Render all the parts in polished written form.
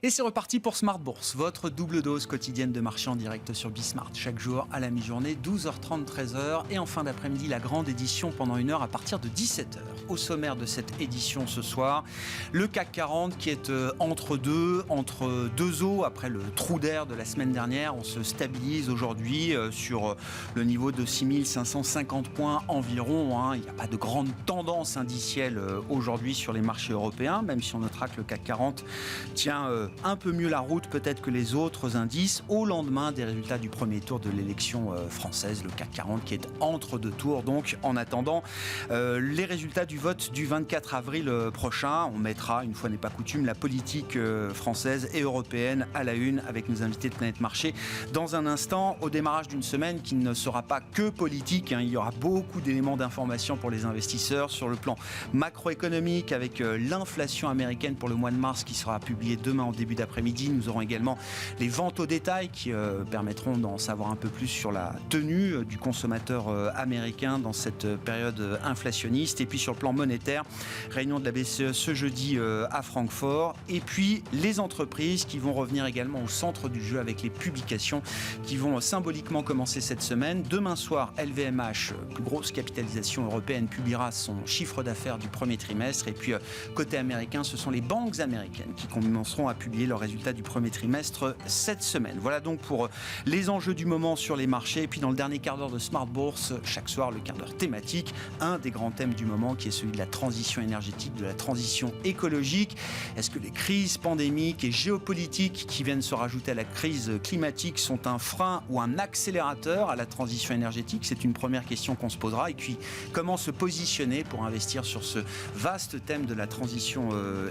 Et c'est reparti pour Smart Bourse, votre double dose quotidienne de marché en direct sur Bismart. Chaque jour à la mi-journée, 12h30, 13h. Et en fin d'après-midi, la grande édition pendant 1 heure à partir de 17h. Au sommaire de cette édition ce soir, le CAC 40 qui est entre deux eaux après le trou d'air de la semaine dernière. On se stabilise aujourd'hui sur le niveau de 6550 points environ. Il n'y a pas de grande tendance indicielle aujourd'hui sur les marchés européens, même si on notera que le CAC 40 tient un peu mieux la route peut-être que les autres indices au lendemain des résultats du premier tour de l'élection française, le CAC 40 qui est entre deux tours, donc en attendant les résultats du vote du 24 avril prochain. On mettra, une fois n'est pas coutume, la politique française et européenne à la une avec nos invités de Planète Marché dans un instant, au démarrage d'une semaine qui ne sera pas que politique. Il y aura beaucoup d'éléments d'information pour les investisseurs sur le plan macroéconomique avec l'inflation américaine pour le mois de mars qui sera publiée demain en début d'après-midi. Nous aurons également les ventes au détail qui permettront d'en savoir un peu plus sur la tenue du consommateur américain dans cette période inflationniste. Et puis sur le plan monétaire, réunion de la BCE ce jeudi à Francfort. Et puis les entreprises qui vont revenir également au centre du jeu avec les publications qui vont symboliquement commencer cette semaine. Demain soir, LVMH, plus grosse capitalisation européenne, publiera son chiffre d'affaires du premier trimestre. Et puis côté américain, ce sont les banques américaines qui commenceront à publier leurs résultats du premier trimestre cette semaine. Voilà donc pour les enjeux du moment sur les marchés. Et puis dans le dernier quart d'heure de Smart Bourse, chaque soir le quart d'heure thématique, un des grands thèmes du moment qui est celui de la transition énergétique, de la transition écologique. Est-ce que les crises pandémiques et géopolitiques qui viennent se rajouter à la crise climatique sont un frein ou un accélérateur à la transition énergétique? C'est une première question qu'on se posera. Et puis comment se positionner pour investir sur ce vaste thème de la transition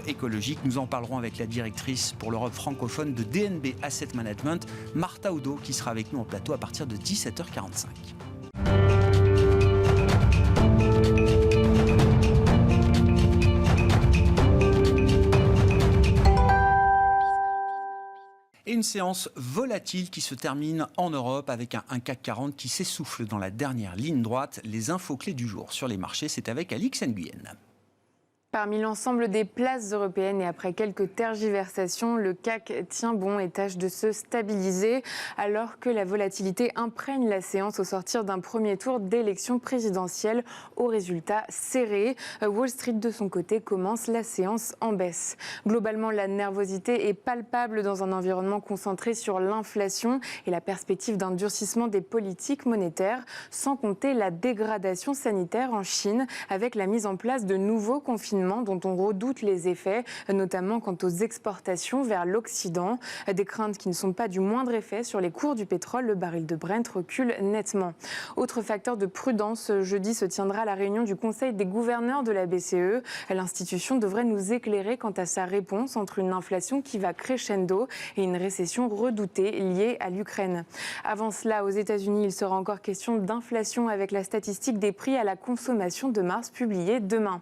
écologique? Nous en parlerons avec la directrice pour l'Europe francophone de DNB Asset Management, Martha Oudot, qui sera avec nous en plateau à partir de 17h45. Et une séance volatile qui se termine en Europe avec un CAC 40 qui s'essouffle dans la dernière ligne droite. Les infos clés du jour sur les marchés, c'est avec Alix Nguyen. Parmi l'ensemble des places européennes et après quelques tergiversations, le CAC tient bon et tâche de se stabiliser alors que la volatilité imprègne la séance au sortir d'un premier tour d'élection présidentielle aux résultats serrés. Wall Street de son côté commence la séance en baisse. Globalement, la nervosité est palpable dans un environnement concentré sur l'inflation et la perspective d'un durcissement des politiques monétaires, sans compter la dégradation sanitaire en Chine avec la mise en place de nouveaux confinements dont on redoute les effets, notamment quant aux exportations vers l'Occident. Des craintes qui ne sont pas du moindre effet sur les cours du pétrole. Le baril de Brent recule nettement. Autre facteur de prudence, jeudi se tiendra la réunion du Conseil des gouverneurs de la BCE. L'institution devrait nous éclairer quant à sa réponse entre une inflation qui va crescendo et une récession redoutée liée à l'Ukraine. Avant cela, aux États-Unis, il sera encore question d'inflation avec la statistique des prix à la consommation de mars publiée demain.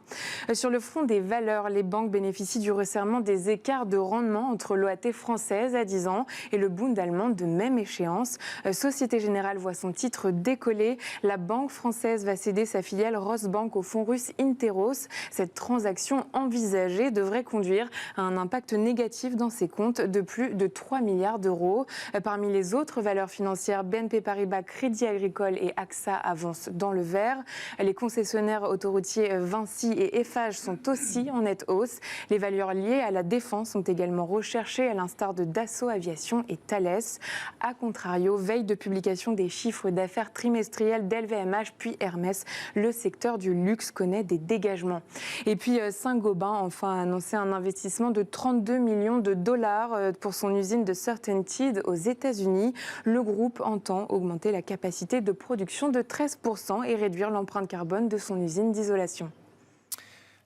Sur le front des valeurs, les banques bénéficient du resserrement des écarts de rendement entre l'OAT française à 10 ans et le Bund allemand de même échéance. Société Générale voit son titre décoller. La banque française va céder sa filiale Rosbank au fonds russe Interos. Cette transaction envisagée devrait conduire à un impact négatif dans ses comptes de plus de 3 milliards d'euros. Parmi les autres valeurs financières, BNP Paribas, Crédit Agricole et AXA avancent dans le vert. Les concessionnaires autoroutiers Vinci et Eiffage sont aussi en nette hausse. Les valeurs liées à la défense sont également recherchées, à l'instar de Dassault Aviation et Thales. A contrario, veille de publication des chiffres d'affaires trimestriels d'LVMH puis Hermès, le secteur du luxe connaît des dégagements. Et puis Saint-Gobain enfin a annoncé un investissement de 32 millions de dollars pour son usine de CertainTeed aux États-Unis. Le groupe entend augmenter la capacité de production de 13% et réduire l'empreinte carbone de son usine d'isolation.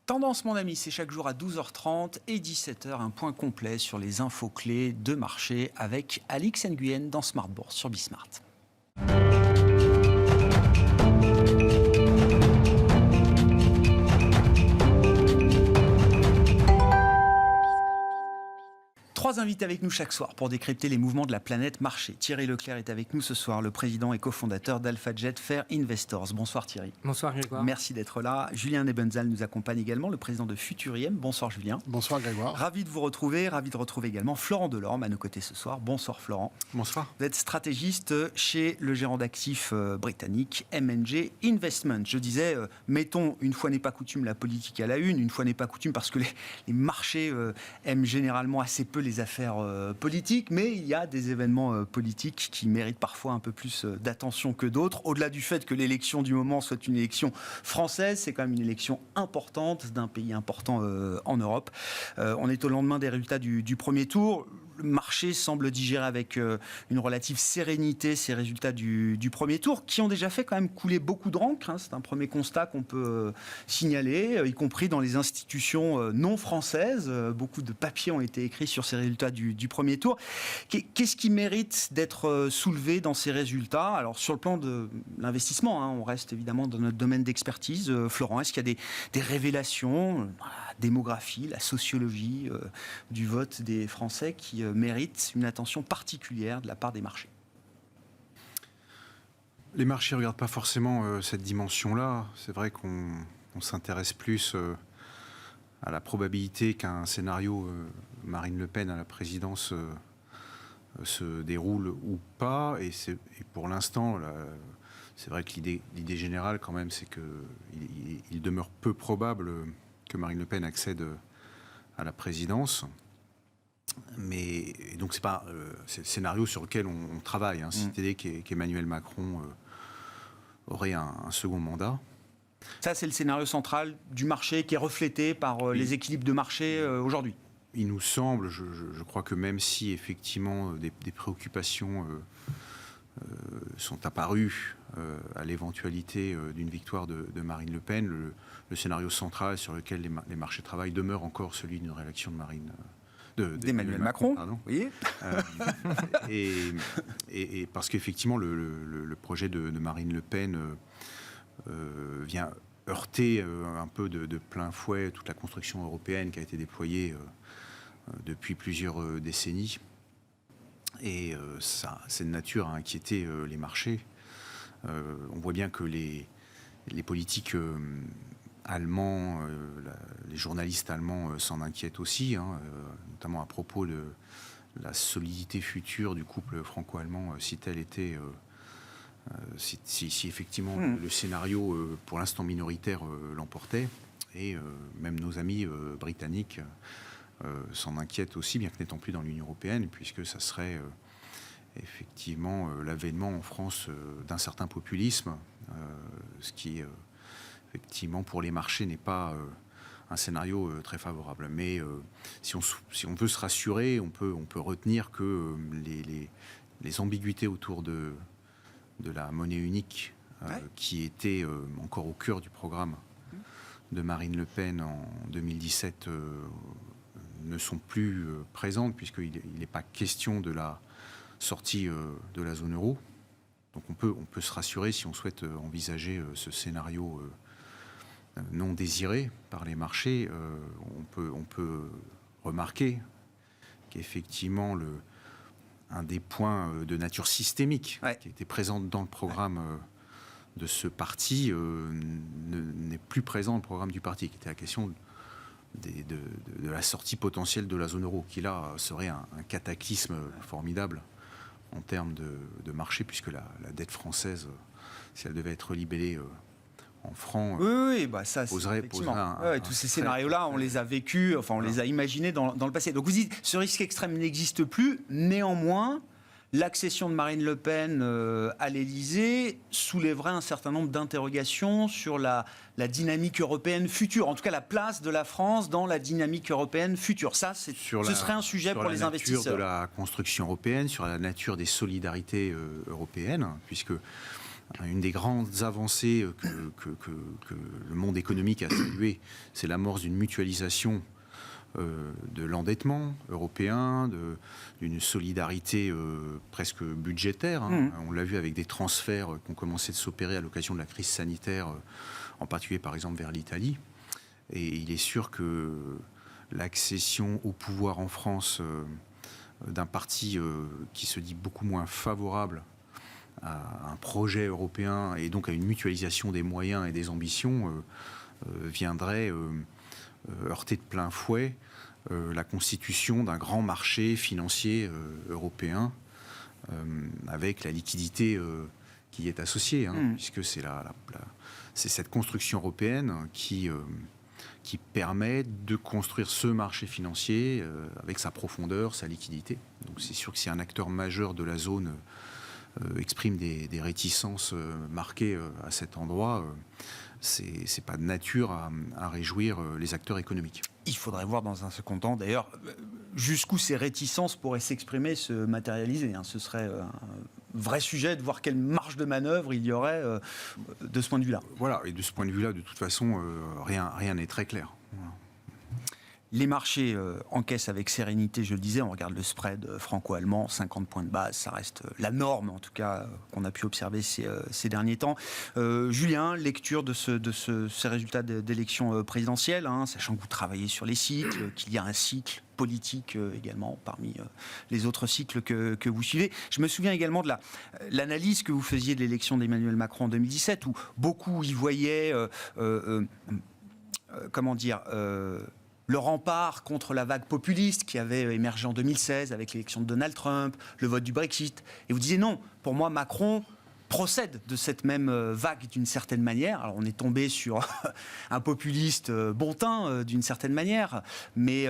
Tendance, mon ami, c'est chaque jour à 12h30 et 17h, un point complet sur les infos clés de marché avec Alix Nguyen dans Smart Bourse sur Bismart. 3 invités avec nous chaque soir pour décrypter les mouvements de la planète marché. Thierry Leclerc est avec nous ce soir, le président et cofondateur d'AlphaJet Fair Investors. Bonsoir Thierry. Bonsoir Grégoire. Merci d'être là. Julien Nebenzal nous accompagne également, le président de Futuriem. Bonsoir Julien. Bonsoir Grégoire. Ravi de vous retrouver, ravi de retrouver également Florent Delorme à nos côtés ce soir. Bonsoir Florent. Bonsoir. Vous êtes stratégiste chez le gérant d'actifs britannique M&G Investment. Je disais, mettons une fois n'est pas coutume la politique à la une fois n'est pas coutume parce que les marchés aiment généralement assez peu les affaires politiques, mais il y a des événements politiques qui méritent parfois un peu plus d'attention que d'autres. Au-delà du fait que l'élection du moment soit une élection française, c'est quand même une élection importante d'un pays important en Europe. On est au lendemain des résultats du premier tour. Le marché semble digérer avec une relative sérénité ces résultats du premier tour, qui ont déjà fait quand même couler beaucoup d'encre. C'est un premier constat qu'on peut signaler, y compris dans les institutions non françaises. Beaucoup de papiers ont été écrits sur ces résultats du premier tour. Qu'est-ce qui mérite d'être soulevé dans ces résultats? Alors, sur le plan de l'investissement, on reste évidemment dans notre domaine d'expertise. Florent, est-ce qu'il y a des révélations, la démographie, la sociologie du vote des Français qui mérite une attention particulière de la part des marchés? Les marchés ne regardent pas forcément cette dimension-là. C'est vrai qu'on s'intéresse plus à la probabilité qu'un scénario Marine Le Pen à la présidence se déroule ou pas. Et pour l'instant, c'est vrai que l'idée générale, quand même, c'est qu'il demeure peu probable que Marine Le Pen accède à la présidence. Mais donc c'est le scénario sur lequel on travaille. C'est-à-dire qu'Emmanuel Macron aurait un second mandat. Ça, c'est le scénario central du marché qui est reflété par les équilibres de marché aujourd'hui. Il nous semble, je crois que même si effectivement des préoccupations sont apparues à l'éventualité d'une victoire de Marine Le Pen, le scénario central sur lequel les marchés travaillent demeure encore celui d'une réélection d'Emmanuel Macron, pardon. Oui. Et parce qu'effectivement, le projet de Marine Le Pen vient heurter un peu de plein fouet toute la construction européenne qui a été déployée depuis plusieurs décennies. Et c'est de nature à inquiéter les marchés. On voit bien que les politiques allemands, les journalistes allemands s'en inquiètent aussi, notamment à propos de la solidité future du couple franco-allemand, si effectivement le scénario pour l'instant minoritaire l'emportait. Et même nos amis britanniques s'en inquiètent aussi, bien que n'étant plus dans l'Union européenne, puisque ça serait effectivement l'avènement en France d'un certain populisme, ce qui effectivement pour les marchés n'est pas un scénario très favorable. Mais si on veut se rassurer, on peut retenir que les ambiguïtés autour de la monnaie unique, qui était encore au cœur du programme de Marine Le Pen en 2017, ne sont plus présentes, puisqu'il n'est pas question de la sortie de la zone euro. Donc on peut se rassurer si on souhaite envisager ce scénario non désiré par les marchés. On peut remarquer qu'effectivement un des points de nature systémique qui était présent dans le programme de ce parti n'est plus présent dans le programme du parti, qui était la question de la sortie potentielle de la zone euro, qui là serait un cataclysme formidable en termes de marché, puisque la dette française, si elle devait être libellée en francs, ça, poserait tous ces scénarios-là, on les a vécus, on les a imaginés dans le passé. Donc vous dites, ce risque extrême n'existe plus, néanmoins, l'accession de Marine Le Pen à l'Élysée soulèverait un certain nombre d'interrogations sur la dynamique européenne future, en tout cas la place de la France dans la dynamique européenne future. Ça, ce serait un sujet pour les investisseurs. Sur la nature de la construction européenne, sur la nature des solidarités européennes, puisque une des grandes avancées que le monde économique a salué, c'est l'amorce d'une mutualisation de l'endettement européen, d'une solidarité presque budgétaire. On l'a vu avec des transferts qui ont commencé de s'opérer à l'occasion de la crise sanitaire, en particulier par exemple vers l'Italie. Et il est sûr que l'accession au pouvoir en France d'un parti qui se dit beaucoup moins favorable à un projet européen et donc à une mutualisation des moyens et des ambitions viendrait heurter de plein fouet la constitution d'un grand marché financier européen avec la liquidité qui y est associée, puisque c'est cette construction européenne qui permet de construire ce marché financier avec sa profondeur, sa liquidité. Donc c'est sûr que si un acteur majeur de la zone exprime des réticences marquées à cet endroit, c'est pas de nature à réjouir les acteurs économiques. Il faudrait voir dans un second temps, d'ailleurs, jusqu'où ces réticences pourraient s'exprimer, se matérialiser. Ce serait un vrai sujet de voir quelle marge de manœuvre il y aurait de ce point de vue-là. Voilà, et de ce point de vue-là, de toute façon, rien n'est très clair. Voilà. Les marchés encaissent avec sérénité, je le disais, on regarde le spread franco-allemand, 50 points de base, ça reste la norme en tout cas qu'on a pu observer ces derniers temps. Julien, lecture de ces résultats d'élections présidentielles, sachant que vous travaillez sur les cycles, qu'il y a un cycle politique également parmi les autres cycles que vous suivez. Je me souviens également de l'analyse que vous faisiez de l'élection d'Emmanuel Macron en 2017, où beaucoup y voyaient, le rempart contre la vague populiste qui avait émergé en 2016 avec l'élection de Donald Trump, le vote du Brexit. Et vous disiez non, pour moi Macron procède de cette même vague d'une certaine manière. Alors on est tombé sur un populiste bon teint d'une certaine manière, mais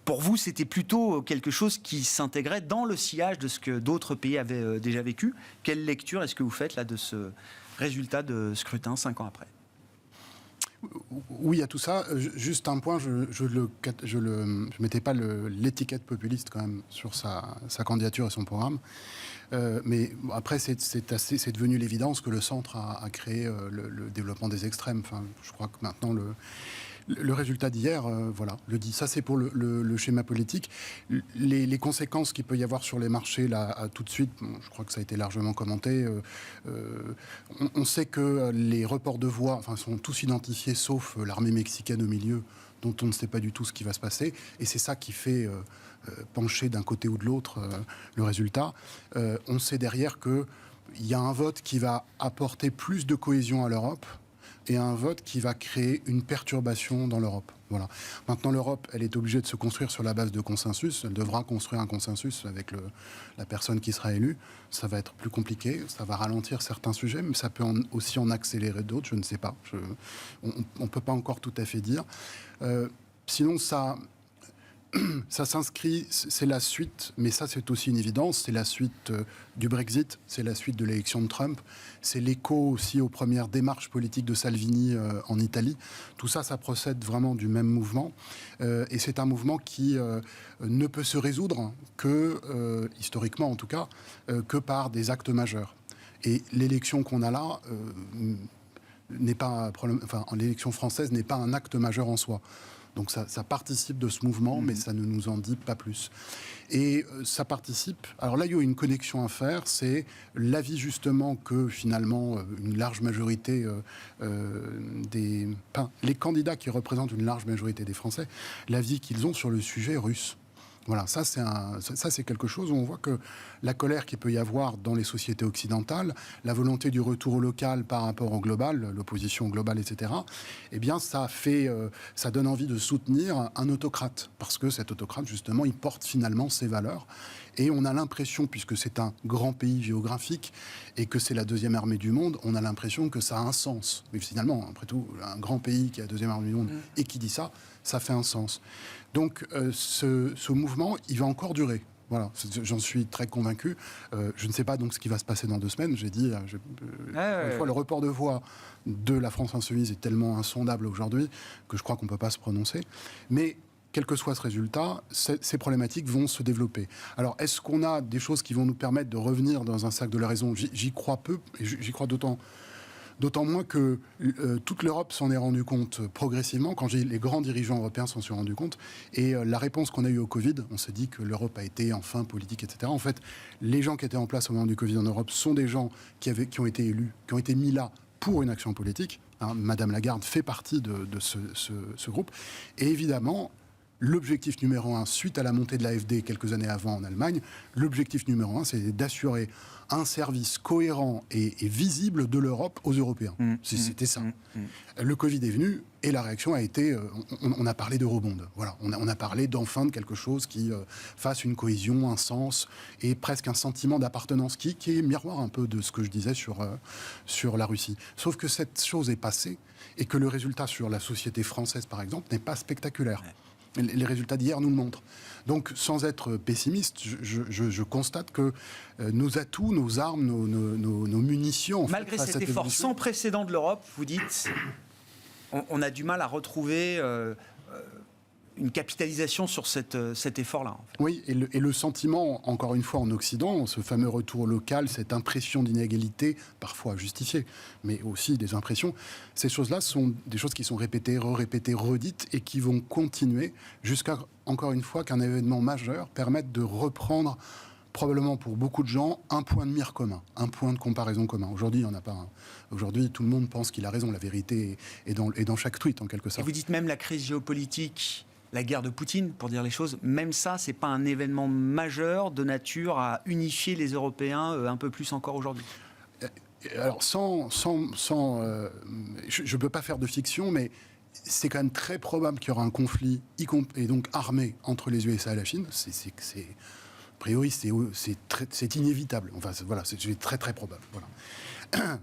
pour vous c'était plutôt quelque chose qui s'intégrait dans le sillage de ce que d'autres pays avaient déjà vécu. Quelle lecture est-ce que vous faites là de ce résultat de scrutin 5 ans après ? Oui, à tout ça. Juste un point, je mettais pas l'étiquette populiste quand même sur sa candidature et son programme. Mais après, c'est devenu l'évidence que le centre a créé le développement des extrêmes. Enfin, je crois que maintenant le résultat d'hier, voilà, le dit. Ça, c'est pour le schéma politique. Les conséquences qu'il peut y avoir sur les marchés, là, tout de suite, je crois que ça a été largement commenté. On sait que les reports de voix, sont tous identifiés, sauf l'armée mexicaine au milieu, dont on ne sait pas du tout ce qui va se passer. Et c'est ça qui fait pencher d'un côté ou de l'autre le résultat. On sait derrière qu'il y a un vote qui va apporter plus de cohésion à l'Europe et un vote qui va créer une perturbation dans l'Europe. Voilà. Maintenant, l'Europe, elle est obligée de se construire sur la base de consensus. Elle devra construire un consensus avec la personne qui sera élue. Ça va être plus compliqué, ça va ralentir certains sujets, mais ça peut aussi en accélérer d'autres, je ne sais pas. On ne peut pas encore tout à fait dire. Sinon, ça s'inscrit, c'est la suite, mais ça c'est aussi une évidence, c'est la suite du Brexit, c'est la suite de l'élection de Trump, c'est l'écho aussi aux premières démarches politiques de Salvini en Italie. Tout ça, ça procède vraiment du même mouvement. Et c'est un mouvement qui ne peut se résoudre que, historiquement en tout cas, que par des actes majeurs. Et l'élection qu'on a là n'est pas, l'élection française n'est pas un acte majeur en soi. Donc ça participe de ce mouvement, mais ça ne nous en dit pas plus. Et ça participe... Alors là, il y a une connexion à faire, c'est l'avis justement que finalement une large majorité les candidats qui représentent une large majorité des Français, l'avis qu'ils ont sur le sujet russe. Voilà, ça c'est quelque chose où on voit que la colère qu'il peut y avoir dans les sociétés occidentales, la volonté du retour au local par rapport au global, l'opposition globale, etc., eh bien ça donne envie de soutenir un autocrate, parce que cet autocrate, justement, il porte finalement ses valeurs. Et on a l'impression, puisque c'est un grand pays géographique et que c'est la deuxième armée du monde, on a l'impression que ça a un sens. Mais finalement, après tout, un grand pays qui a la deuxième armée du monde et qui dit ça, ça fait un sens. Donc ce mouvement, il va encore durer. Voilà, j'en suis très convaincu. Je ne sais pas donc ce qui va se passer dans 2 semaines. J'ai dit, une fois, le report de voix de la France insoumise est tellement insondable aujourd'hui que je crois qu'on ne peut pas se prononcer. Mais quel que soit ce résultat, ces problématiques vont se développer. Alors, est-ce qu'on a des choses qui vont nous permettre de revenir dans un cercle de la raison ? J'y crois peu, et j'y crois d'autant moins que toute l'Europe s'en est rendue compte progressivement, quand les grands dirigeants européens s'en sont rendus compte. Et la réponse qu'on a eue au Covid, on s'est dit que l'Europe a été enfin politique, etc. En fait, les gens qui étaient en place au moment du Covid en Europe sont des gens qui ont été élus, qui ont été mis là pour une action politique. Madame Lagarde fait partie de ce groupe. Et évidemment, l'objectif numéro 1, suite à la montée de l'AfD quelques années avant en Allemagne, l'objectif numéro 1, c'est d'assurer un service cohérent et visible de l'Europe aux Européens. C'était ça. Le Covid est venu et la réaction a été, on a parlé d'eurobond. Voilà, on a parlé d'enfin de quelque chose qui fasse une cohésion, un sens et presque un sentiment d'appartenance qui est miroir un peu de ce que je disais sur la Russie. Sauf que cette chose est passée et que le résultat sur la société française, par exemple, n'est pas spectaculaire. Les résultats d'hier nous le montrent. Donc, sans être pessimiste, je constate que nos atouts, nos armes, nos munitions... Malgré cet effort sans précédent de l'Europe, vous dites, on a du mal à retrouver une capitalisation sur cet effort-là. En fait. Oui, et le sentiment, encore une fois en Occident, ce fameux retour local, cette impression d'inégalité, parfois justifiée, mais aussi des impressions, ces choses-là sont des choses qui sont répétées, répétées, redites, et qui vont continuer jusqu'à, encore une fois, qu'un événement majeur permette de reprendre, probablement pour beaucoup de gens, un point de mire commun, un point de comparaison commun. Aujourd'hui, il n'y en a pas un. Aujourd'hui, tout le monde pense qu'il a raison. La vérité est dans chaque tweet, en quelque sorte. Et vous dites même la crise géopolitique, la guerre de Poutine, pour dire les choses, même ça, c'est pas un événement majeur de nature à unifier les Européens un peu plus encore aujourd'hui. Alors, je ne peux pas faire de fiction, mais c'est quand même très probable qu'il y aura un conflit, et donc armé, entre les USA et la Chine. A priori, c'est inévitable. Enfin, voilà, c'est très très probable. Voilà.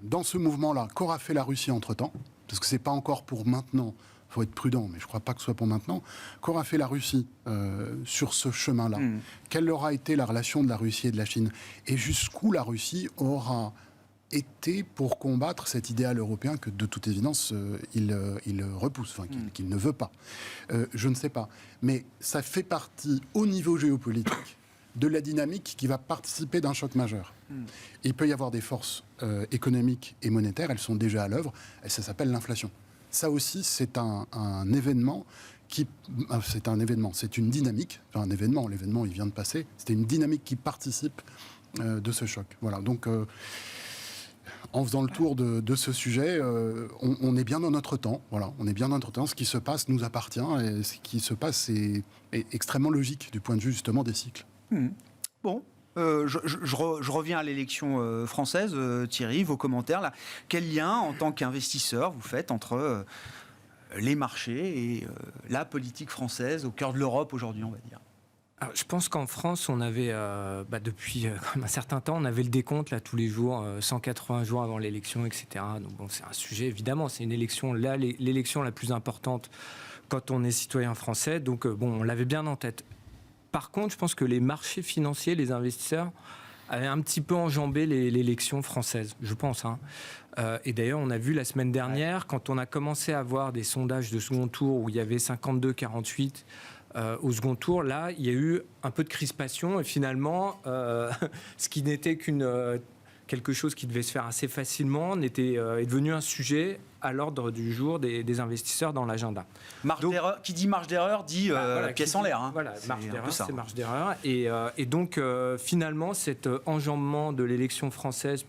Dans ce mouvement-là, qu'aura fait la Russie entre-temps ? Parce que c'est pas encore pour maintenant. Il faut être prudent, mais je ne crois pas que ce soit pour maintenant. Qu'aura fait la Russie sur ce chemin-là ? Quelle aura été la relation de la Russie et de la Chine ? Et jusqu'où la Russie aura été pour combattre cet idéal européen que, de toute évidence, il repousse, enfin, qu'il ne veut pas. Je ne sais pas. Mais ça fait partie, au niveau géopolitique, de la dynamique qui va participer d'un choc majeur. Il peut y avoir des forces économiques et monétaires, elles sont déjà à l'œuvre, et ça s'appelle l'inflation. Ça aussi, c'est un événement c'est une dynamique. Enfin, un événement, l'événement, il vient de passer. C'était une dynamique qui participe de ce choc. Voilà. Donc, en faisant le tour de ce sujet, on est bien dans notre temps. Voilà. On est bien dans notre temps. Ce qui se passe nous appartient et ce qui se passe est extrêmement logique du point de vue, justement, des cycles. Bon. Je reviens à l'élection française, Thierry, vos commentaires. Là. Quel lien, en tant qu'investisseur, vous faites entre les marchés et la politique française au cœur de l'Europe aujourd'hui, on va dire ? Alors, je pense qu'en France, on avait, depuis quand même un certain temps, on avait le décompte là, tous les jours, 180 jours avant l'élection, etc. Donc bon, c'est un sujet, évidemment, c'est une élection, là, l'élection la plus importante quand on est citoyen français. Donc bon, on l'avait bien en tête. Par contre, je pense que les marchés financiers, les investisseurs, avaient un petit peu enjambé l'élection française, je pense. Et d'ailleurs, on a vu la semaine dernière, quand on a commencé à voir des sondages de second tour où il y avait 52-48 au second tour, là, il y a eu un peu de crispation. Et finalement, ce qui n'était quelque chose qui devait se faire assez facilement est devenu un sujet à l'ordre du jour des investisseurs dans l'agenda. Qui dit marge d'erreur dit pièce en l'air. Voilà, marge d'erreur, c'est marge d'erreur. Et donc, finalement, cet enjambement de l'élection française,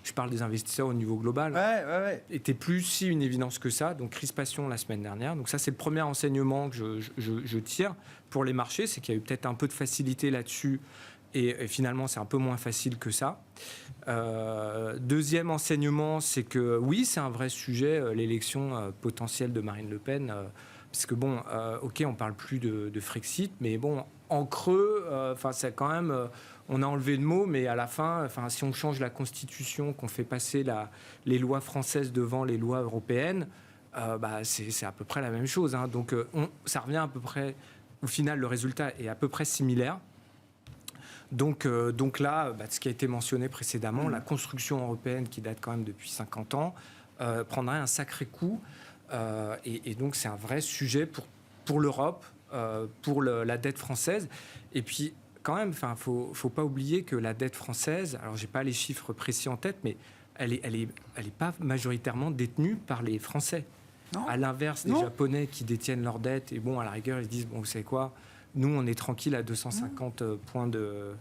je parle des investisseurs au niveau global, était plus si une évidence que ça. Donc, crispation la semaine dernière. Donc ça, c'est le premier enseignement que je tire pour les marchés, c'est qu'il y a eu peut-être un peu de facilité là-dessus. Et finalement, c'est un peu moins facile que ça. Deuxième enseignement, c'est que oui, c'est un vrai sujet, l'élection potentielle de Marine Le Pen. Parce que bon, ok, on parle plus de Frexit, mais bon, en creux, c'est quand même, on a enlevé le mot, mais à la fin, si on change la Constitution, qu'on fait passer les lois françaises devant les lois européennes, c'est à peu près la même chose. Donc, ça revient à peu près, au final, le résultat est à peu près similaire. Donc là, ce qui a été mentionné précédemment, la construction européenne qui date quand même depuis 50 ans, prendrait un sacré coup. Et donc c'est un vrai sujet pour l'Europe, pour la dette française. Et puis quand même, faut pas oublier que la dette française, alors j'ai pas les chiffres précis en tête, mais elle est pas majoritairement détenue par les Français. Non. À l'inverse des Japonais qui détiennent leur dette, et bon, à la rigueur, ils se disent, bon, vous savez quoi, nous, on est tranquille à 250 points de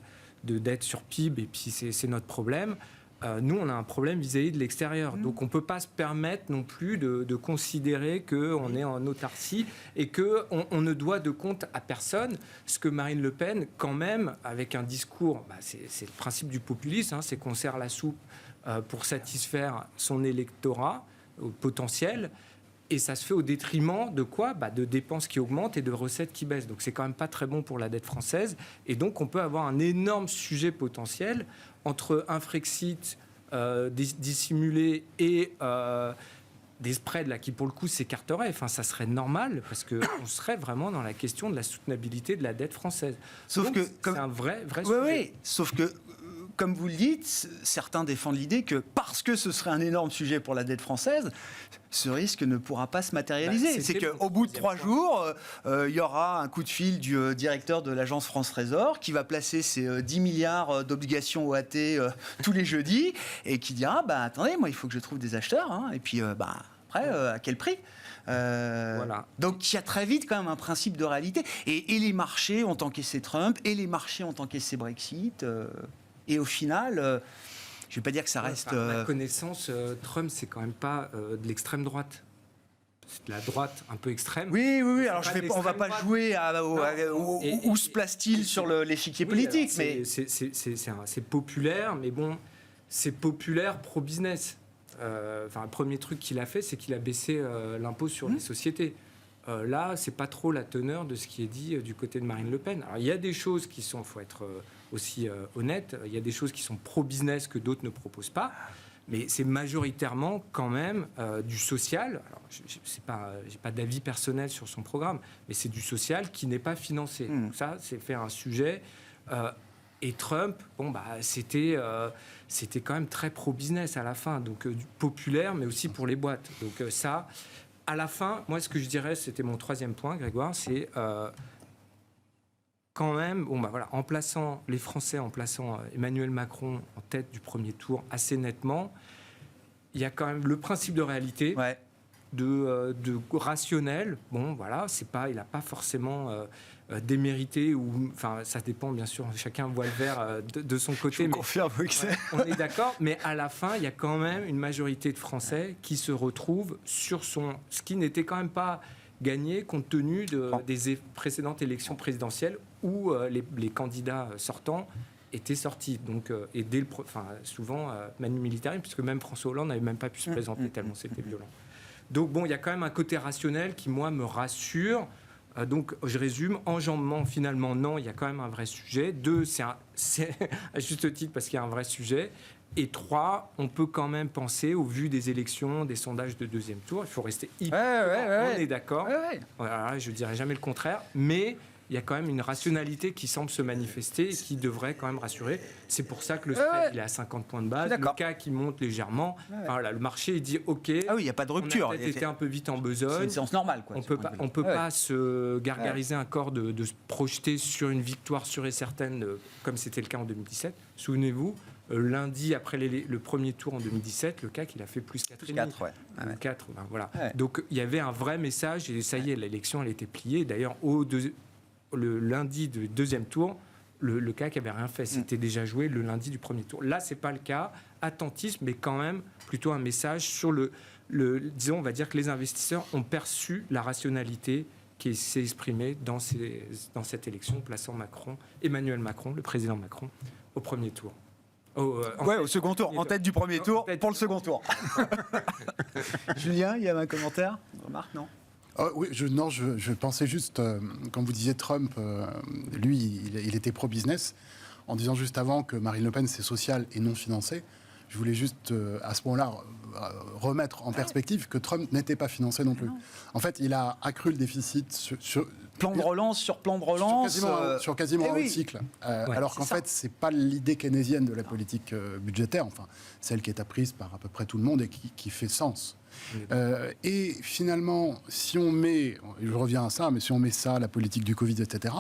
dette sur PIB, et puis c'est notre problème. nous, on a un problème vis-à-vis de l'extérieur. Donc, on ne peut pas se permettre non plus de considérer qu'on est en autarcie et qu'on ne doit de compte à personne. Ce que Marine Le Pen, quand même, avec un discours, c'est le principe du populisme, c'est qu'on sert la soupe pour satisfaire son électorat potentiel. Et ça se fait au détriment de quoi ? De dépenses qui augmentent et de recettes qui baissent. Donc, c'est quand même pas très bon pour la dette française. Et donc, on peut avoir un énorme sujet potentiel entre un Frexit dissimulé et des spreads là, qui, pour le coup, s'écarteraient. Enfin, ça serait normal parce qu'on serait vraiment dans la question de la soutenabilité de la dette française. Sauf donc, que c'est un vrai sujet. Oui, sauf que comme vous le dites, certains défendent l'idée que parce que ce serait un énorme sujet pour la dette française, ce risque ne pourra pas se matérialiser. C'est qu'au bout de 3 jours, il y aura un coup de fil du directeur de l'agence France Trésor qui va placer ses 10 milliards d'obligations OAT tous les jeudis et qui dira attendez, moi il faut que je trouve des acheteurs. Et puis après, à quel prix Voilà. Donc il y a très vite quand même un principe de réalité. Et les marchés ont encaissé Trump et les marchés ont encaissé Brexit. Et au final, je ne vais pas dire que ça reste... À ma connaissance, Trump, c'est quand même pas de l'extrême droite. C'est de la droite un peu extrême. Oui. Alors on ne va pas jouer où se place-t-il sur l'échiquier politique. Mais c'est populaire, mais bon, c'est populaire pro-business. Le premier truc qu'il a fait, c'est qu'il a baissé l'impôt sur les sociétés. Là, c'est pas trop la teneur de ce qui est dit du côté de Marine Le Pen. Alors, il y a des choses qui sont, faut être aussi honnête, il y a des choses qui sont pro-business que d'autres ne proposent pas, mais c'est majoritairement quand même du social. Alors, j'ai pas d'avis personnel sur son programme, mais c'est du social qui n'est pas financé. Donc ça, c'est faire un sujet. Et Trump, c'était quand même très pro-business à la fin, donc populaire, mais aussi pour les boîtes. Donc ça. À la fin, moi, ce que je dirais, c'était mon 3e point, Grégoire, c'est quand même, en plaçant les Français, en plaçant Emmanuel Macron en tête du premier tour assez nettement, il y a quand même le principe de réalité, de rationnel. C'est pas, il n'a pas forcément démérité ou, ça dépend bien sûr. Chacun voit le verre de son côté. Je vous confirme que on est d'accord. Mais à la fin, il y a quand même une majorité de Français qui se retrouvent sur ce qui n'était quand même pas gagné compte tenu des précédentes élections présidentielles où les candidats sortants étaient sortis. Donc, et souvent Manu Militari, puisque même François Hollande n'avait même pas pu se présenter tellement c'était violent. Donc il y a quand même un côté rationnel qui, moi, me rassure. Donc, je résume, enjambement, finalement, non, il y a quand même un vrai sujet. 2, c'est à juste titre parce qu'il y a un vrai sujet. Et 3, on peut quand même penser, au vu des élections, des sondages de 2e tour, il faut rester hyper... On est d'accord. Voilà, je ne dirais jamais le contraire. Mais il y a quand même une rationalité qui semble se manifester et qui devrait quand même rassurer. C'est pour ça que le spread, il est à 50 points de base. Le CAC, qui monte légèrement. Le marché, il dit OK. Ah oui, il n'y a pas de rupture. On a peut-être été un peu vite en besogne. C'est une séance normale. On ne peut pas se gargariser un corps de se projeter sur une victoire sûre et certaine, comme c'était le cas en 2017. Souvenez-vous, lundi, après le premier tour en 2017, le CAC, il a fait plus 4,5. 4, voilà. Donc, il y avait un vrai message. Et ça y est, l'élection, elle était pliée. D'ailleurs, le lundi du 2e tour, le CAC n'avait rien fait. C'était déjà joué le lundi du premier tour. Là, ce n'est pas le cas. Attentisme, mais quand même plutôt un message sur disons, on va dire que les investisseurs ont perçu la rationalité qui s'est exprimée dans cette élection, plaçant Emmanuel Macron, le président Macron, au premier tour. Au second tour, en tête du premier tour, pour le second tour. Julien, il y a un commentaire, une remarque, non? Oui, je pensais juste, quand vous disiez Trump, lui, il était pro-business, en disant juste avant que Marine Le Pen, c'est social et non financé. Je voulais juste, à ce moment-là, remettre en perspective que Trump n'était pas financé non plus. En fait, il a accru le déficit sur plan de relance sur plan de relance. Sur quasiment un autre cycle. Alors qu'en fait, ce n'est pas l'idée keynésienne de la politique budgétaire, enfin, celle qui est apprise par à peu près tout le monde et qui fait sens. Et finalement, si on met, je reviens à ça, mais si on met ça, la politique du Covid, etc.,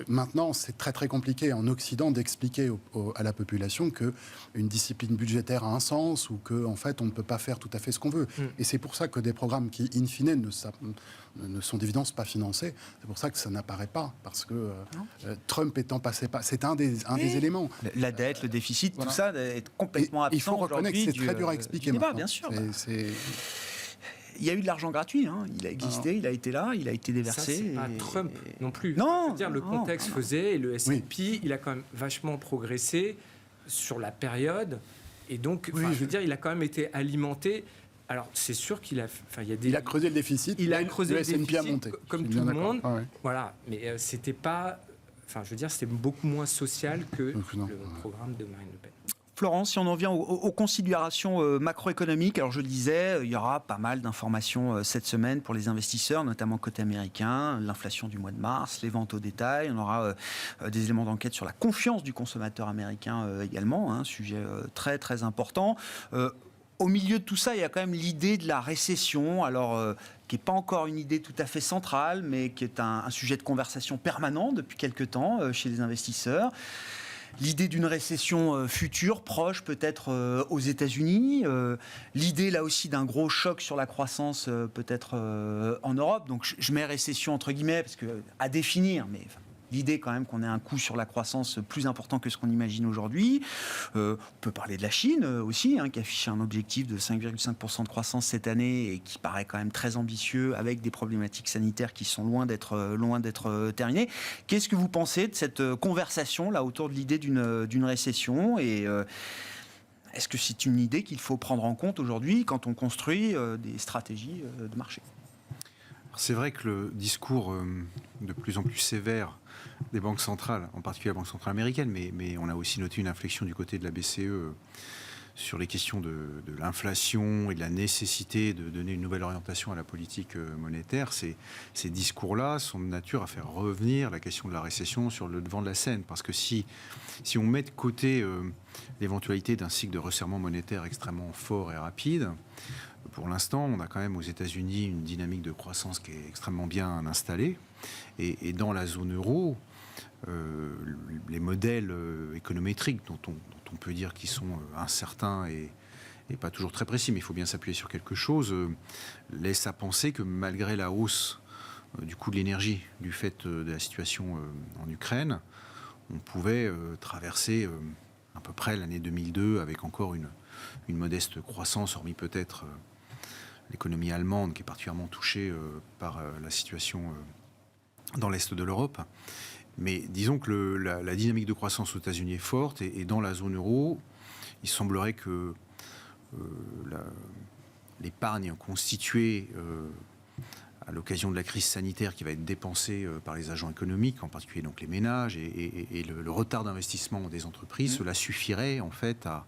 Maintenant, c'est très très compliqué en Occident d'expliquer à la population qu'une discipline budgétaire a un sens ou qu'en fait on ne peut pas faire tout à fait ce qu'on veut. Et c'est pour ça que des programmes qui, in fine, ne sont d'évidence pas financés, c'est pour ça que ça n'apparaît pas, parce que Trump étant passé par... C'est un des éléments. La dette, le déficit, tout ça est complètement absent. Il faut reconnaître que c'est très dur à expliquer débat, maintenant. bien sûr. Il y a eu de l'argent gratuit, hein. Il a existé, il a été là, il a été déversé. Ça, c'est pas Trump non plus. Non, je veux dire, le contexte faisait, et le S&P, il a quand même vachement progressé sur la période, et donc, je veux dire, il a quand même été alimenté. Alors, c'est sûr qu'il a... Il a creusé le déficit, il a creusé le le S&P déficit, a monté. comme tout le monde. Voilà, mais c'était pas... je veux dire, c'était beaucoup moins social que le programme de Marine Le Pen. Florence, si on en vient aux considérations macroéconomiques, alors je le disais, il y aura pas mal d'informations cette semaine pour les investisseurs, notamment côté américain, l'inflation du mois de mars, les ventes au détail, on aura des éléments d'enquête sur la confiance du consommateur américain également, un sujet très très important. Au milieu de tout ça, il y a quand même l'idée de la récession, alors qui n'est pas encore une idée tout à fait centrale, mais qui est un sujet de conversation permanent depuis quelques temps chez les investisseurs. L'idée d'une récession future, proche peut-être aux États-Unis. L'idée là aussi d'un gros choc sur la croissance peut-être en Europe. Donc je mets récession entre guillemets parce que à définir, mais l'idée quand même qu'on ait un coût sur la croissance plus important que ce qu'on imagine aujourd'hui. On peut parler de la Chine aussi, qui affiche un objectif de 5,5% de croissance cette année et qui paraît quand même très ambitieux avec des problématiques sanitaires qui sont loin d'être terminées. Qu'est-ce que vous pensez de cette conversation là autour de l'idée d'une récession et est-ce que c'est une idée qu'il faut prendre en compte aujourd'hui quand on construit des stratégies de marché ? C'est vrai que le discours de plus en plus sévère des banques centrales, en particulier la Banque centrale américaine, mais on a aussi noté une inflexion du côté de la BCE sur les questions de l'inflation et de la nécessité de donner une nouvelle orientation à la politique monétaire. Ces discours-là sont de nature à faire revenir la question de la récession sur le devant de la scène. Parce que si on met de côté l'éventualité d'un cycle de resserrement monétaire extrêmement fort et rapide, pour l'instant, on a quand même aux États-Unis une dynamique de croissance qui est extrêmement bien installée. Et dans la zone euro, les modèles économétriques dont on peut dire qu'ils sont incertains et pas toujours très précis, mais il faut bien s'appuyer sur quelque chose, laissent à penser que malgré la hausse du coût de l'énergie du fait de la situation en Ukraine, on pouvait traverser à peu près l'année 2002 avec encore une modeste croissance, hormis peut-être l'économie allemande qui est particulièrement touchée par la situation dans l'est de l'Europe. Mais disons que la dynamique de croissance aux États-Unis est forte et dans la zone euro, il semblerait que l'épargne constituée à l'occasion de la crise sanitaire qui va être dépensée par les agents économiques, en particulier donc les ménages et le retard d'investissement des entreprises, cela suffirait en fait à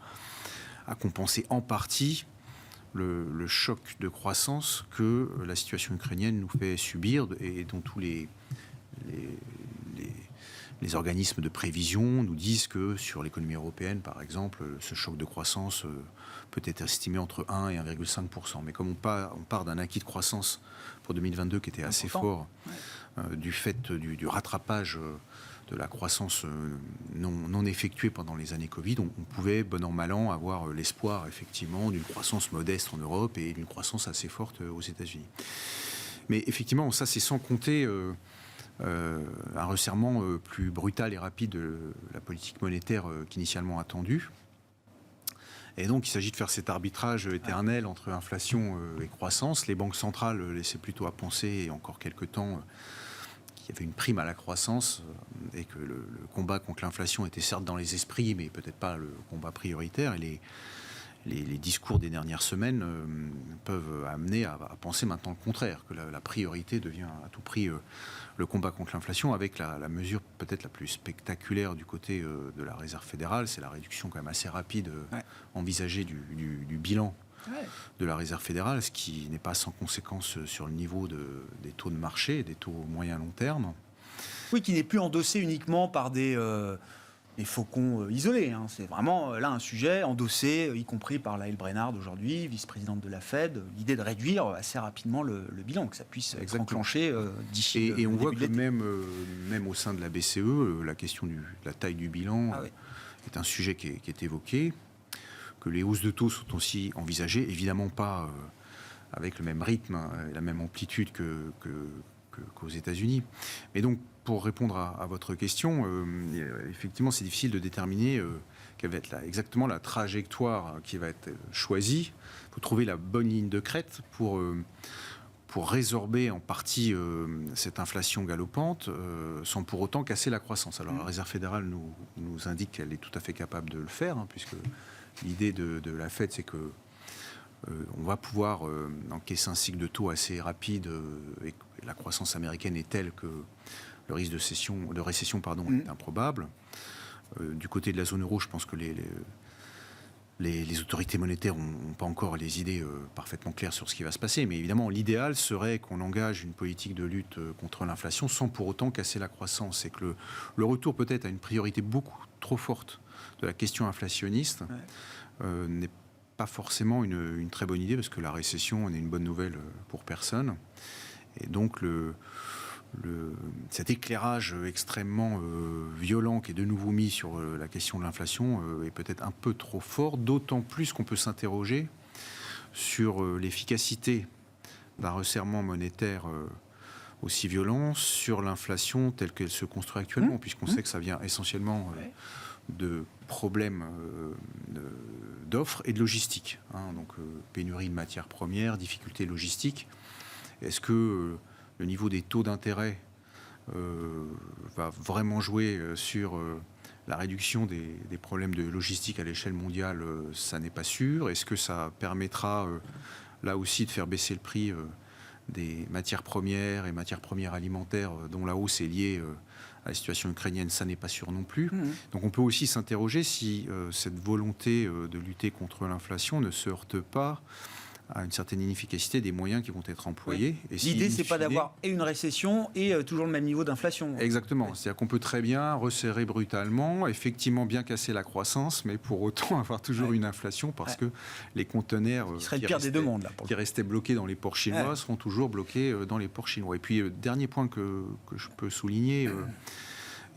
compenser en partie le choc de croissance que la situation ukrainienne nous fait subir et dont tous les organismes de prévision nous disent que sur l'économie européenne, par exemple, ce choc de croissance peut être estimé entre 1 et 1,5%. Mais comme on part d'un acquis de croissance pour 2022 qui était assez fort, du fait du rattrapage de la croissance non effectuée pendant les années Covid, on pouvait, bon an, mal an, avoir l'espoir, effectivement, d'une croissance modeste en Europe et d'une croissance assez forte aux États-Unis. Mais effectivement, ça, c'est sans compter un resserrement plus brutal et rapide de la politique monétaire qu'initialement attendue. Et donc, il s'agit de faire cet arbitrage éternel entre inflation et croissance. Les banques centrales laissaient plutôt à penser, il y a encore quelques temps, qu'il y avait une prime à la croissance et que le combat contre l'inflation était certes dans les esprits, mais peut-être pas le combat prioritaire. Et les discours des dernières semaines peuvent amener à penser maintenant le contraire, que la priorité devient à tout prix le combat contre l'inflation, avec la mesure peut-être la plus spectaculaire du côté de la Réserve fédérale, c'est la réduction quand même assez rapide envisagée du bilan de la Réserve fédérale, ce qui n'est pas sans conséquence sur le niveau des taux de marché, des taux moyen long terme. Oui, qui n'est plus endossé uniquement par des des faucons isolés. C'est vraiment là un sujet endossé, y compris par Lael Brainard aujourd'hui, vice-présidente de la Fed, l'idée de réduire assez rapidement le bilan, que ça puisse être enclenché d'ici. Et on voit que même au sein de la BCE, la question de la taille du bilan est un sujet qui est évoqué, que les hausses de taux sont aussi envisagées, évidemment pas avec le même rythme et la même amplitude qu'aux États-Unis. Mais donc, pour répondre à votre question, effectivement, c'est difficile de déterminer quelle va être exactement la trajectoire qui va être choisie. Il faut trouver la bonne ligne de crête pour résorber en partie cette inflation galopante sans pour autant casser la croissance. Alors la Réserve fédérale nous indique qu'elle est tout à fait capable de le faire, puisque l'idée de la Fed, c'est que on va pouvoir encaisser un cycle de taux assez rapide et la croissance américaine est telle que le risque de récession est improbable. Du côté de la zone euro, je pense que les autorités monétaires n'ont pas encore les idées parfaitement claires sur ce qui va se passer. Mais évidemment, l'idéal serait qu'on engage une politique de lutte contre l'inflation sans pour autant casser la croissance. Et que le retour peut-être à une priorité beaucoup trop forte de la question inflationniste n'est pas forcément une très bonne idée, parce que la récession n'est une bonne nouvelle pour personne. Et donc cet éclairage extrêmement violent qui est de nouveau mis sur la question de l'inflation est peut-être un peu trop fort, d'autant plus qu'on peut s'interroger sur l'efficacité d'un resserrement monétaire aussi violent sur l'inflation telle qu'elle se construit actuellement, puisqu'on sait que ça vient essentiellement de problèmes d'offres et de logistique. Donc pénurie de matières premières, difficultés logistiques. Est-ce que le niveau des taux d'intérêt va vraiment jouer sur la réduction des problèmes de logistique à l'échelle mondiale? Ça n'est pas sûr. Est-ce que ça permettra là aussi de faire baisser le prix des matières premières et matières premières alimentaires dont la hausse est liée à la situation ukrainienne? Ça n'est pas sûr non plus. Donc on peut aussi s'interroger si cette volonté de lutter contre l'inflation ne se heurte pas à une certaine inefficacité des moyens qui vont être employés. Et l'idée, c'est pas d'avoir une récession et toujours le même niveau d'inflation. Exactement. C'est-à-dire qu'on peut très bien resserrer brutalement, effectivement bien casser la croissance, mais pour autant avoir toujours une inflation, parce que les conteneurs qui restaient bloqués dans les ports chinois seront toujours bloqués dans les ports chinois. Et puis, dernier point que je peux souligner,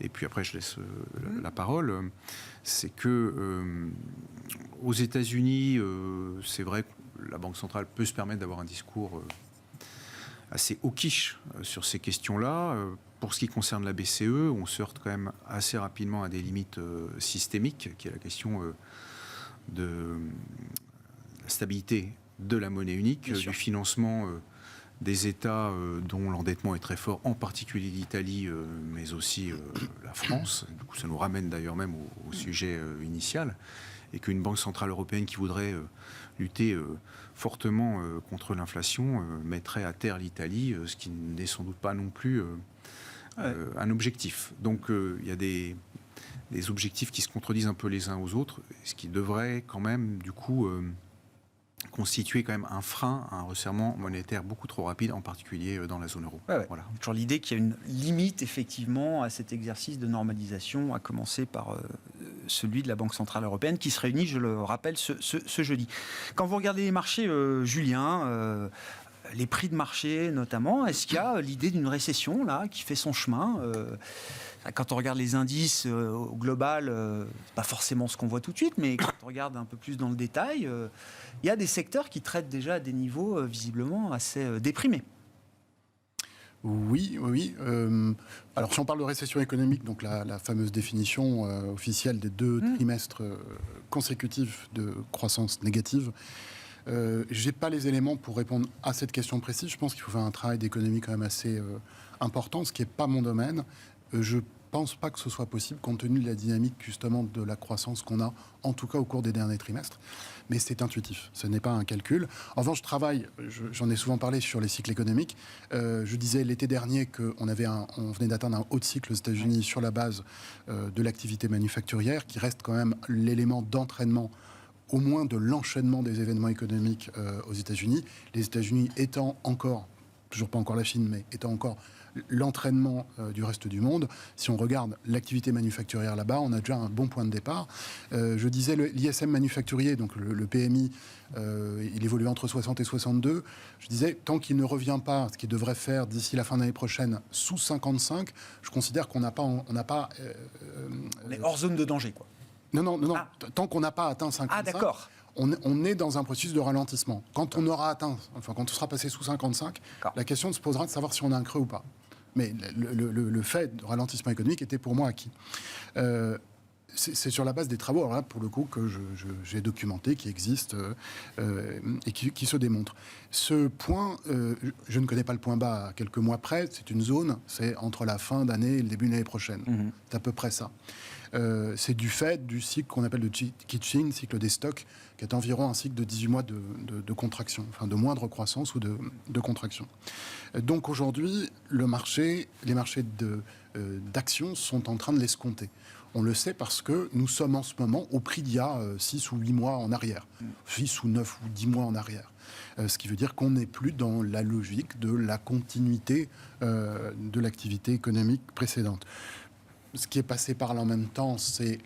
et puis après je laisse la parole, c'est que aux États-Unis, c'est vrai que la Banque centrale peut se permettre d'avoir un discours assez hawkish sur ces questions-là. Pour ce qui concerne la BCE, on se heurte quand même assez rapidement à des limites systémiques, qui est la question de la stabilité de la monnaie unique, du financement des États dont l'endettement est très fort, en particulier l'Italie, mais aussi la France. Du coup, ça nous ramène d'ailleurs même au sujet initial, et qu'une banque centrale européenne qui voudrait lutter fortement contre l'inflation mettrait à terre l'Italie, ce qui n'est sans doute pas non plus un objectif. Donc il y a des objectifs qui se contredisent un peu les uns aux autres, ce qui devrait quand même du coup constituer quand même un frein à un resserrement monétaire beaucoup trop rapide, en particulier dans la zone euro. Voilà. Toujours l'idée qu'il y a une limite effectivement à cet exercice de normalisation, à commencer par celui de la Banque Centrale Européenne, qui se réunit, je le rappelle, ce jeudi. Quand vous regardez les marchés, Julien, les prix de marché notamment, est-ce qu'il y a l'idée d'une récession là qui fait son chemin? Quand on regarde les indices au global, pas forcément ce qu'on voit tout de suite, mais quand on regarde un peu plus dans le détail, il y a des secteurs qui traitent déjà à des niveaux visiblement assez déprimés. Oui. Alors, si on parle de récession économique, donc la fameuse définition officielle des 2 trimestres consécutifs de croissance négative, j'ai pas les éléments pour répondre à cette question précise. Je pense qu'il faut faire un travail d'économie quand même assez important, ce qui n'est pas mon domaine. Je pense pas que ce soit possible compte tenu de la dynamique justement de la croissance qu'on a, en tout cas au cours des derniers trimestres. Mais c'est intuitif, ce n'est pas un calcul. En revanche, je travaille, j'en ai souvent parlé sur les cycles économiques. Je disais l'été dernier qu'on venait d'atteindre un haut de cycle aux États-Unis sur la base de l'activité manufacturière, qui reste quand même l'élément d'entraînement, au moins de l'enchaînement des événements économiques aux États-Unis. Les États-Unis étant encore toujours pas encore la Chine, mais étant encore l'entraînement du reste du monde. Si on regarde l'activité manufacturière là-bas, on a déjà un bon point de départ. Je disais l'ISM manufacturier, donc le PMI, il évolue entre 60 et 62. Je disais, tant qu'il ne revient pas, ce qu'il devrait faire d'ici la fin de l'année prochaine, sous 55, je considère qu'on n'a pas... On est hors zone de danger, quoi. Non. Tant qu'on n'a pas atteint 55... Ah, d'accord. On est dans un processus de ralentissement. Quand on aura atteint, quand on sera passé sous 55, la question se posera de savoir si on a un creux ou pas. Mais le fait de ralentissement économique était pour moi acquis. C'est sur la base des travaux, alors là, pour le coup, que j'ai documenté, qui existent et qui se démontrent. Ce point, je ne connais pas le point bas à quelques mois près, c'est une zone, c'est entre la fin d'année et le début de l'année prochaine. C'est à peu près ça. C'est du fait du cycle qu'on appelle le Kitchin, cycle des stocks, qui est environ un cycle de 18 mois de contraction, enfin de moindre croissance ou de contraction. Donc aujourd'hui, les marchés d'actions sont en train de l'escompter. On le sait parce que nous sommes en ce moment au prix d'il y a 6 ou 8 mois en arrière, 6 ou 9 ou 10 mois en arrière. Ce qui veut dire qu'on n'est plus dans la logique de la continuité de l'activité économique précédente. Ce qui est passé par là en même temps, c'est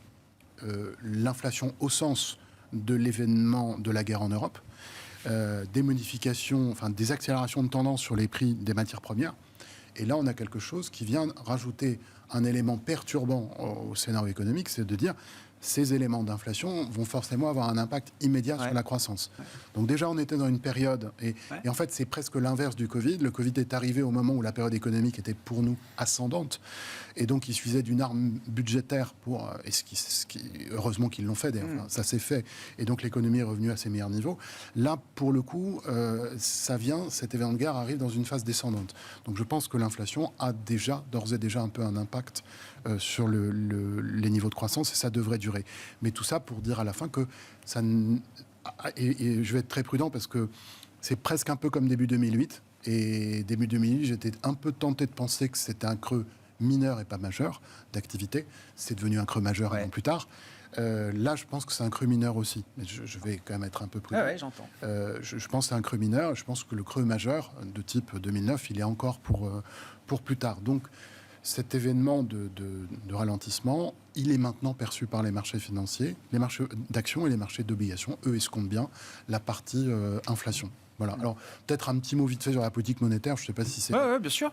l'inflation au sens de l'événement de la guerre en Europe, des modifications, enfin des accélérations de tendance sur les prix des matières premières. Et là, on a quelque chose qui vient rajouter un élément perturbant au scénario économique, c'est de dire ces éléments d'inflation vont forcément avoir un impact immédiat sur la croissance. Donc déjà, on était dans une période, et en fait, c'est presque l'inverse du Covid. Le Covid est arrivé au moment où la période économique était pour nous ascendante, et donc il suffisait d'une arme budgétaire pour, heureusement qu'ils l'ont fait d'ailleurs, ça s'est fait, et donc l'économie est revenue à ses meilleurs niveaux. Là, pour le coup, cet événement de guerre arrive dans une phase descendante. Donc je pense que l'inflation a d'ores et déjà un peu un impact sur les niveaux de croissance, et ça devrait durer. Mais tout ça pour dire à la fin que ça... Et je vais être très prudent parce que c'est presque un peu comme début 2008. Et début 2008, j'étais un peu tenté de penser que c'était un creux mineur et pas majeur d'activité. C'est devenu un creux majeur un an plus tard. Là, je pense que c'est un creux mineur aussi. Mais je vais quand même être un peu prudent. J'entends. Je pense que c'est un creux mineur. Je pense que le creux majeur de type 2009, il est encore pour plus tard. Donc, cet événement de ralentissement, il est maintenant perçu par les marchés financiers, les marchés d'actions et les marchés d'obligations. Eux escomptent bien la partie inflation. Voilà. Alors, peut-être un petit mot vite fait sur la politique monétaire. Je ne sais pas si c'est... Oui, bien sûr.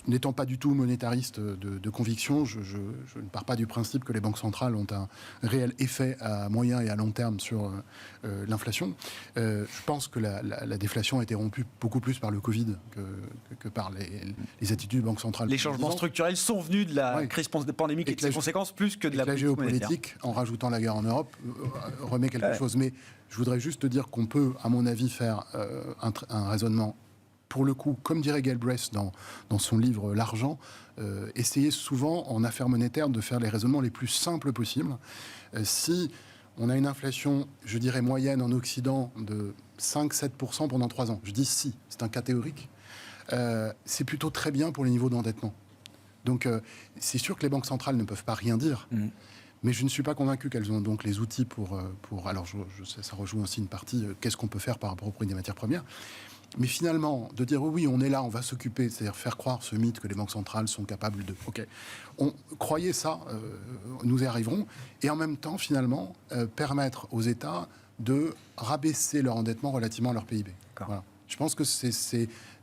N'étant pas du tout monétariste de conviction, je ne pars pas du principe que les banques centrales ont un réel effet à moyen et à long terme sur l'inflation. Je pense que la déflation a été rompue beaucoup plus par le Covid que par les attitudes des banques centrales. Les changements structurels sont venus de la crise pandémique et de ses conséquences plus que de la géopolitique, en rajoutant la guerre en Europe, remet quelque chose. Mais je voudrais juste te dire qu'on peut, à mon avis, faire un raisonnement, pour le coup, comme dirait Galbraith dans son livre L'argent, essayer souvent, en affaires monétaires, de faire les raisonnements les plus simples possibles. Si on a une inflation, je dirais, moyenne en Occident de 5-7% pendant 3 ans, je dis si, c'est un cas théorique, c'est plutôt très bien pour les niveaux d'endettement. Donc, c'est sûr que les banques centrales ne peuvent pas rien dire. Mais je ne suis pas convaincu qu'elles ont donc les outils pour alors, ça rejoint aussi une partie, qu'est-ce qu'on peut faire par rapport au prix des matières premières. Mais finalement, de dire oui, on est là, on va s'occuper, c'est-à-dire faire croire ce mythe que les banques centrales sont capables de... Croyez ça, nous y arriverons. Et en même temps, finalement, permettre aux États de rabaisser leur endettement relativement à leur PIB. Voilà. Je pense que c'est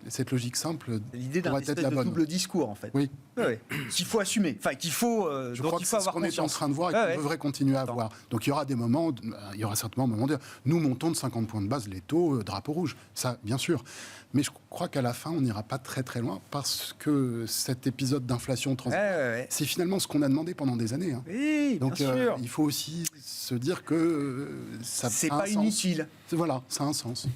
cette logique simple. L'idée d'un espèce de double discours, en fait. Oui. Qu'il faut assumer. Enfin, qu'il faut. Je crois que c'est ce qu'on est en train de voir et qu'on devrait continuer à voir. Donc il y aura des moments, il y aura certainement un moment de dire nous montons de 50 points de base les taux, drapeau rouge. Ça, bien sûr. Mais je crois qu'à la fin, on n'ira pas très très loin parce que cet épisode d'inflation c'est finalement ce qu'on a demandé pendant des années. Oui, donc bien sûr. il faut aussi se dire que ça c'est a pas un sens. inutile. Voilà, ça a un sens.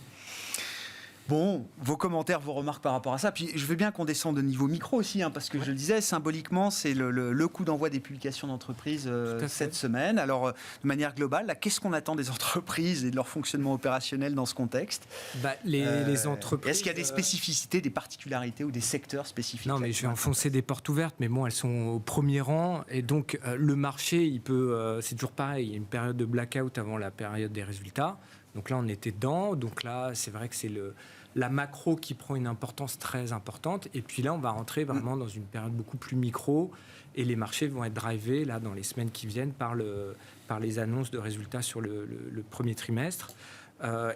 Bon, vos commentaires, vos remarques par rapport à ça. Puis je veux bien qu'on descende de niveau micro aussi, parce que je le disais, symboliquement, c'est le coup d'envoi des publications d'entreprises cette semaine. Alors, de manière globale, là, qu'est-ce qu'on attend des entreprises et de leur fonctionnement opérationnel dans ce contexte ? Les entreprises... Est-ce qu'il y a des spécificités, des particularités ou des secteurs spécifiques ? Non, mais je vais enfoncer des portes ouvertes, mais bon, elles sont au premier rang. Et donc, le marché, il peut... c'est toujours pareil, il y a une période de blackout avant la période des résultats. Donc là, on était dedans. Donc là, c'est vrai que c'est la macro qui prend une importance très importante. Et puis là, on va rentrer vraiment dans une période beaucoup plus micro. Et les marchés vont être drivés là, dans les semaines qui viennent par les annonces de résultats sur le premier trimestre.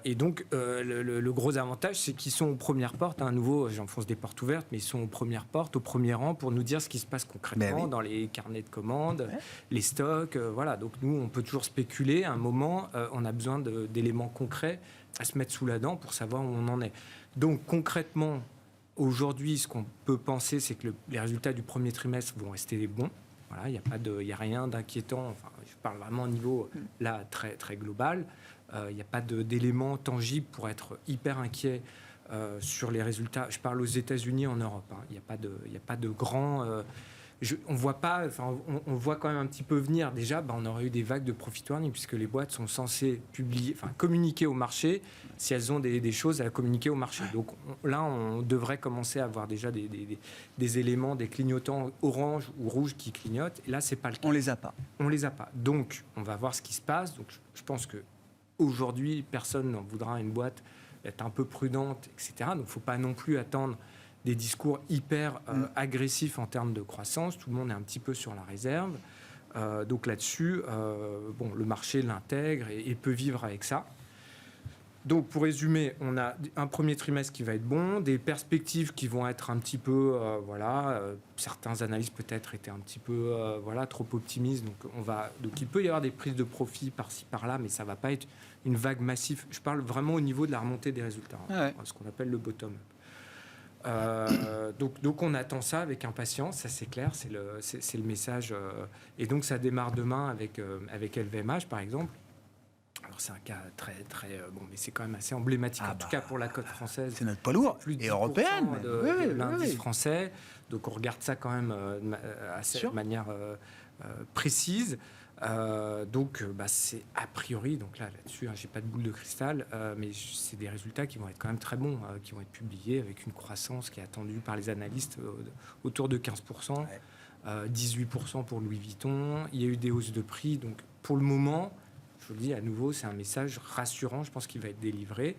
Et donc, le gros avantage, c'est qu'ils sont aux premières portes. À nouveau, j'enfonce des portes ouvertes, mais ils sont aux premières portes, au premier rang, pour nous dire ce qui se passe concrètement dans les carnets de commandes, les stocks. Voilà. Donc, nous, on peut toujours spéculer. À un moment, on a besoin d'éléments concrets à se mettre sous la dent pour savoir où on en est. Donc, concrètement, aujourd'hui, ce qu'on peut penser, c'est que les résultats du premier trimestre vont rester bons. Voilà, il n'y a rien d'inquiétant. Enfin, je parle vraiment au niveau là très, très global. Il n'y a pas d'éléments tangibles pour être hyper inquiet sur les résultats. Je parle aux États-Unis, en Europe. Il n'y a pas de grands. On voit pas. Enfin, on voit quand même un petit peu venir. Déjà, on aurait eu des vagues de profit warning puisque les boîtes sont censées communiquer au marché si elles ont des choses à communiquer au marché. Donc là, on devrait commencer à avoir déjà des éléments, des clignotants orange ou rouge qui clignotent. Et là, c'est pas le cas. On les a pas. On les a pas. Donc, on va voir ce qui se passe. Donc, je pense que aujourd'hui, personne n'en voudra une boîte être un peu prudente, etc. Donc, il ne faut pas non plus attendre des discours hyper agressifs en termes de croissance. Tout le monde est un petit peu sur la réserve. Donc là-dessus, le marché l'intègre et peut vivre avec ça. Donc, pour résumer, on a un premier trimestre qui va être bon, des perspectives qui vont être un petit peu, certains analystes peut-être étaient un petit peu, trop optimistes. Donc, il peut y avoir des prises de profit par-ci, par-là, mais ça ne va pas être une vague massive. Je parle vraiment au niveau de la remontée des résultats, ce qu'on appelle le bottom. Donc, on attend ça avec impatience, ça c'est clair, c'est le message. Et donc, ça démarre demain avec LVMH, par exemple. Alors c'est un cas très très mais c'est quand même assez emblématique en tout cas pour la cote française. C'est notre poids lourd et européenne de l'indice français. Donc on regarde ça quand même de manière précise. Donc c'est a priori, donc là-dessus, j'ai pas de boule de cristal, mais c'est des résultats qui vont être quand même très bons, qui vont être publiés avec une croissance qui est attendue par les analystes autour de 15%, 18% pour Louis Vuitton. Il y a eu des hausses de prix, donc pour le moment. Je vous le dis à nouveau, c'est un message rassurant, je pense qu'il va être délivré.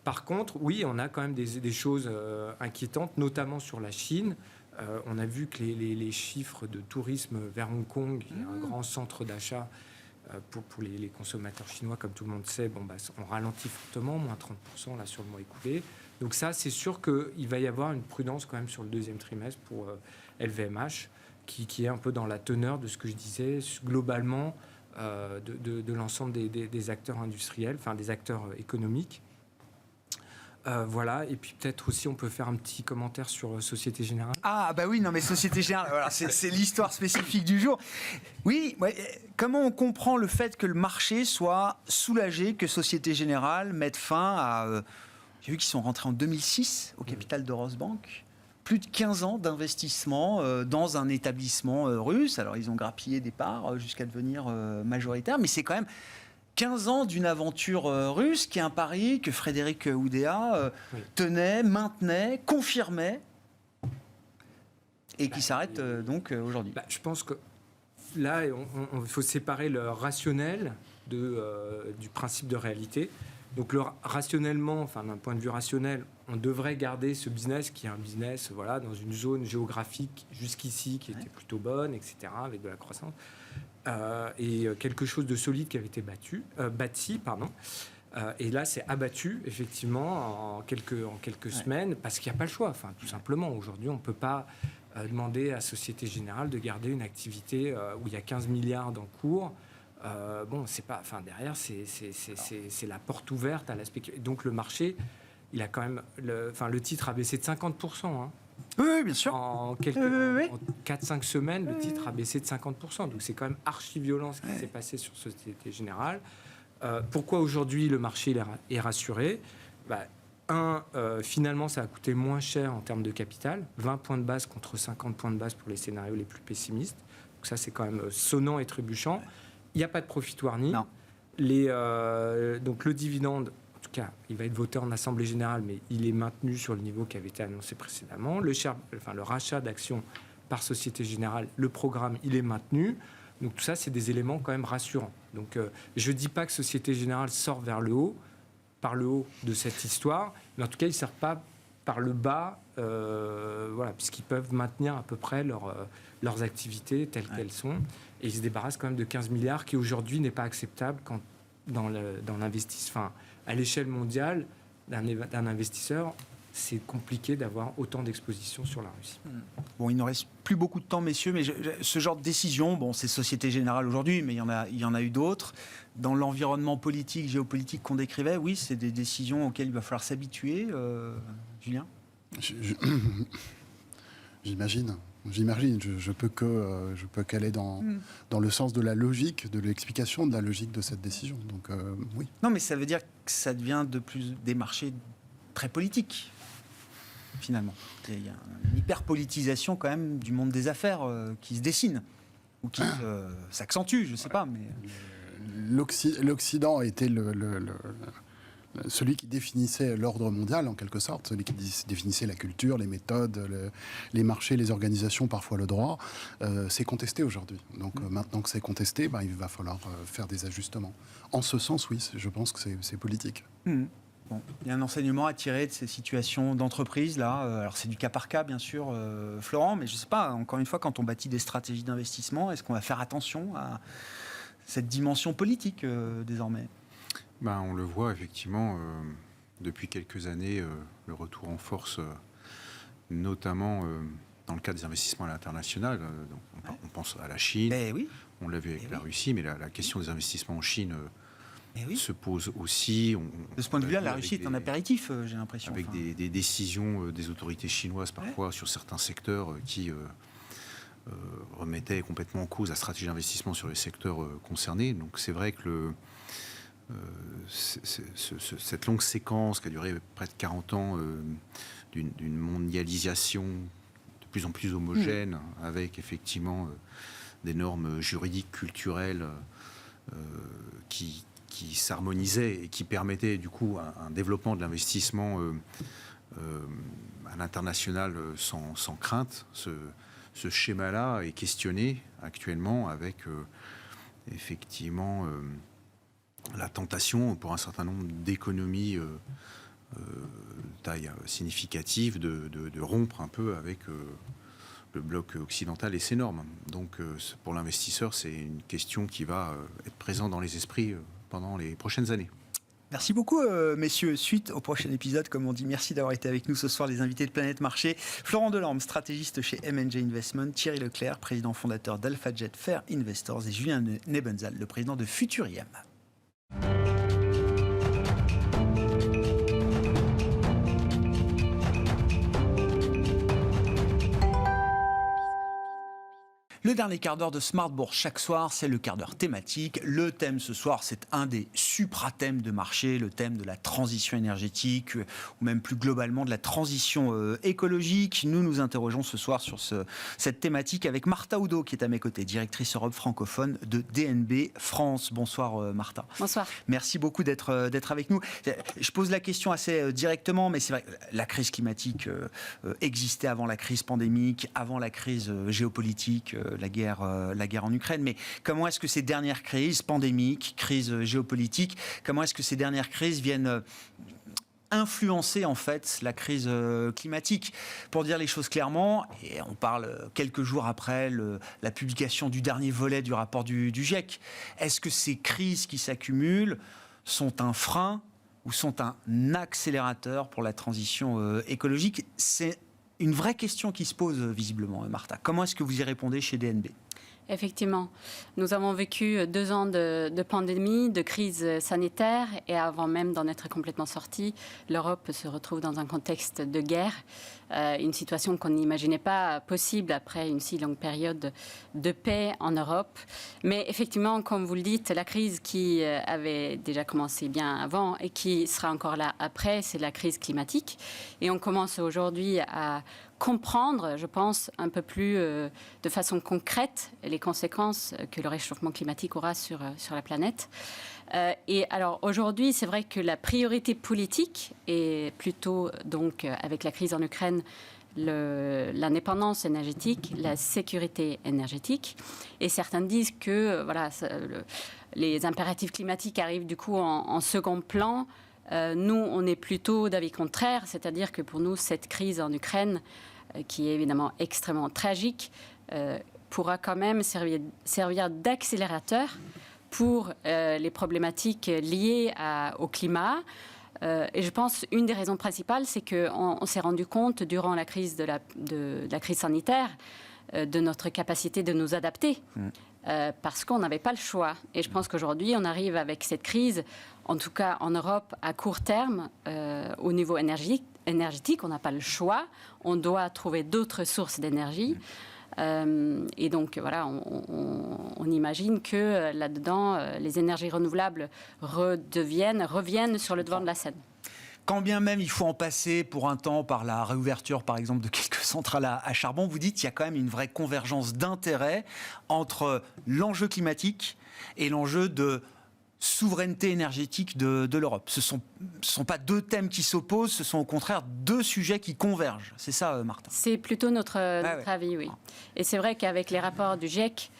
Par contre, oui, on a quand même des choses inquiétantes, notamment sur la Chine. On a vu que les chiffres de tourisme vers Hong Kong, qui est un grand centre d'achat pour les consommateurs chinois, comme tout le monde sait, on ralentit fortement, moins 30% là, sur le mois écoulé. Donc ça, c'est sûr qu'il va y avoir une prudence quand même sur le deuxième trimestre pour LVMH, qui est un peu dans la teneur de ce que je disais, globalement, de l'ensemble des acteurs industriels, enfin des acteurs économiques. Voilà, et puis peut-être aussi on peut faire un petit commentaire sur Société Générale. Ah bah oui, non mais Société Générale, voilà, c'est l'histoire spécifique du jour. Oui, comment on comprend le fait que le marché soit soulagé, que Société Générale mette fin à... j'ai vu qu'ils sont rentrés en 2006 au capital de Rosbank. Plus de 15 ans d'investissement dans un établissement russe. Alors, ils ont grappillé des parts jusqu'à devenir majoritaire, mais c'est quand même 15 ans d'une aventure russe qui est un pari que Frédéric Oudéa tenait, maintenait, confirmait et qui s'arrête donc aujourd'hui. Je pense que là, il faut séparer le rationnel du principe de réalité. Donc rationnellement, d'un point de vue rationnel, on devrait garder ce business qui est un business dans une zone géographique jusqu'ici qui était plutôt bonne, etc., avec de la croissance, et quelque chose de solide qui avait été bâti. Et là, c'est abattu, effectivement, en quelques semaines, parce qu'il n'y a pas le choix, tout simplement. Aujourd'hui, on ne peut pas demander à Société Générale de garder une activité où il y a 15 milliards d'encours. C'est pas. Derrière, c'est la porte ouverte à la spéculation. Donc le marché, il a quand même. Le titre a baissé de 50%. Oui, bien sûr. En 4-5 semaines, le titre a baissé de 50%. Donc c'est quand même archi violent ce qui s'est passé sur Société Générale. Pourquoi aujourd'hui le marché est rassuré ? Finalement, ça a coûté moins cher en termes de capital, 20 points de base contre 50 points de base pour les scénarios les plus pessimistes. Donc ça, c'est quand même sonnant et trébuchant. Il n'y a pas de profit warning. Non. Donc le dividende, en tout cas, il va être voté en Assemblée Générale, mais il est maintenu sur le niveau qui avait été annoncé précédemment. Le rachat d'actions par Société Générale, le programme, il est maintenu. Donc tout ça, c'est des éléments quand même rassurants. Donc je ne dis pas que Société Générale sort vers le haut. par le haut de cette histoire, mais en tout cas, ils ne sortent pas par le bas, puisqu'ils peuvent maintenir à peu près leurs activités telles qu'elles sont. Et ils se débarrassent quand même de 15 milliards, qui aujourd'hui n'est pas acceptable dans l'investissement. À l'échelle mondiale d'un investisseur, c'est compliqué d'avoir autant d'exposition sur la Russie. Bon, il ne reste plus beaucoup de temps, messieurs, mais ce genre de décision, c'est Société Générale aujourd'hui, mais il y en a eu d'autres. Dans l'environnement politique, géopolitique qu'on décrivait, oui, c'est des décisions auxquelles il va falloir s'habituer. Julien ? J'imagine. Je peux qu'aller dans le sens de la logique, de l'explication de la logique de cette décision. Donc, oui. Non, mais ça veut dire que ça devient de plus des marchés très politiques, finalement. Il y a une hyper-politisation quand même du monde des affaires qui se dessine, ou qui s'accentue, je ne sais pas. Mais l'Occident était celui qui définissait l'ordre mondial, en quelque sorte, celui qui définissait la culture, les méthodes, les marchés, les organisations, parfois le droit. C'est contesté aujourd'hui. Donc maintenant que c'est contesté, il va falloir faire des ajustements. En ce sens, oui, je pense que c'est politique. Bon, il y a un enseignement à tirer de ces situations d'entreprise, là. Alors, c'est du cas par cas, bien sûr, Florent, mais je ne sais pas, encore une fois, quand on bâtit des stratégies d'investissement, est-ce qu'on va faire attention à cette dimension politique, désormais ? On le voit, effectivement, depuis quelques années, le retour en force, notamment dans le cadre des investissements à l'international. On pense à la Chine, oui. On l'a vu avec la Russie, mais la question des investissements en Chine... se pose aussi. De ce point de vue-là, la Russie est un apéritif, j'ai l'impression. Avec des décisions des autorités chinoises parfois sur certains secteurs qui remettaient complètement en cause la stratégie d'investissement sur les secteurs concernés. Donc c'est vrai que cette longue séquence qui a duré près de 40 ans d'une mondialisation de plus en plus homogène, avec effectivement des normes juridiques, culturelles qui s'harmonisait et qui permettait du coup un développement de l'investissement à l'international sans crainte. Ce schéma-là est questionné actuellement avec effectivement la tentation pour un certain nombre d'économies taille significative de rompre un peu avec le bloc occidental et ses normes. Donc pour l'investisseur, c'est une question qui va être présente dans les esprits pendant les prochaines années. Merci beaucoup, messieurs. Suite au prochain épisode, comme on dit, merci d'avoir été avec nous ce soir, les invités de Planète Marché. Florent Delorme, stratégiste chez M&G Investment, Thierry Leclerc, président fondateur d'AlphaJet Fair Investors, et Julien Nebenzal, le président de Futuriam. Le dernier quart d'heure de Smart Bourse chaque soir, c'est le quart d'heure thématique. Le thème ce soir, c'est un des supra-thèmes de marché, le thème de la transition énergétique, ou même plus globalement de la transition écologique. Nous nous interrogeons ce soir sur cette thématique avec Martha Oudot, qui est à mes côtés, directrice Europe francophone de DNB France. Bonsoir Martha. Bonsoir. Merci beaucoup d'être avec nous. Je pose la question assez directement, mais c'est vrai, la crise climatique existait avant la crise pandémique, avant la crise géopolitique, la guerre en Ukraine. Mais comment est-ce que ces dernières crises pandémiques, crises géopolitiques, comment est-ce que ces dernières crises viennent influencer en fait la crise climatique? Pour dire les choses clairement, et on parle quelques jours après la publication du dernier volet du rapport du GIEC, est-ce que ces crises qui s'accumulent sont un frein ou sont un accélérateur pour la transition écologique? C'est une vraie question qui se pose visiblement, Martha. Comment est-ce que vous y répondez chez DNB ? Effectivement, nous avons vécu 2 ans de pandémie, de crise sanitaire, et avant même d'en être complètement sorti, l'Europe se retrouve dans un contexte de guerre, une situation qu'on n'imaginait pas possible après une si longue période de paix en Europe. Mais effectivement, comme vous le dites, la crise qui avait déjà commencé bien avant et qui sera encore là après, c'est la crise climatique. Et on commence aujourd'hui à comprendre, je pense, un peu plus de façon concrète les conséquences que le réchauffement climatique aura sur la planète. Et alors aujourd'hui, c'est vrai que la priorité politique est plutôt, donc, avec la crise en Ukraine, l'indépendance énergétique, la sécurité énergétique. Et certains disent que voilà, les impératifs climatiques arrivent du coup en second plan, Nous, on est plutôt d'avis contraire, c'est-à-dire que pour nous, cette crise en Ukraine, qui est évidemment extrêmement tragique, pourra quand même servir d'accélérateur pour les problématiques liées au climat. Et je pense une des raisons principales, c'est qu'on s'est rendu compte durant la crise de la crise sanitaire de notre capacité de nous adapter. Parce qu'on n'avait pas le choix. Et je pense qu'aujourd'hui, on arrive avec cette crise, en tout cas en Europe, à court terme, au niveau énergétique, on n'a pas le choix. On doit trouver d'autres sources d'énergie. Et donc, voilà, on imagine que là-dedans, les énergies renouvelables reviennent sur le devant de la scène. Quand bien même il faut en passer pour un temps par la réouverture, par exemple, de quelques centrales à charbon, vous dites qu'il y a quand même une vraie convergence d'intérêts entre l'enjeu climatique et l'enjeu de souveraineté énergétique de l'Europe. Ce sont pas deux thèmes qui s'opposent, ce sont au contraire deux sujets qui convergent. C'est ça, Martin? C'est plutôt notre avis, oui. Et c'est vrai qu'avec les rapports du GIEC,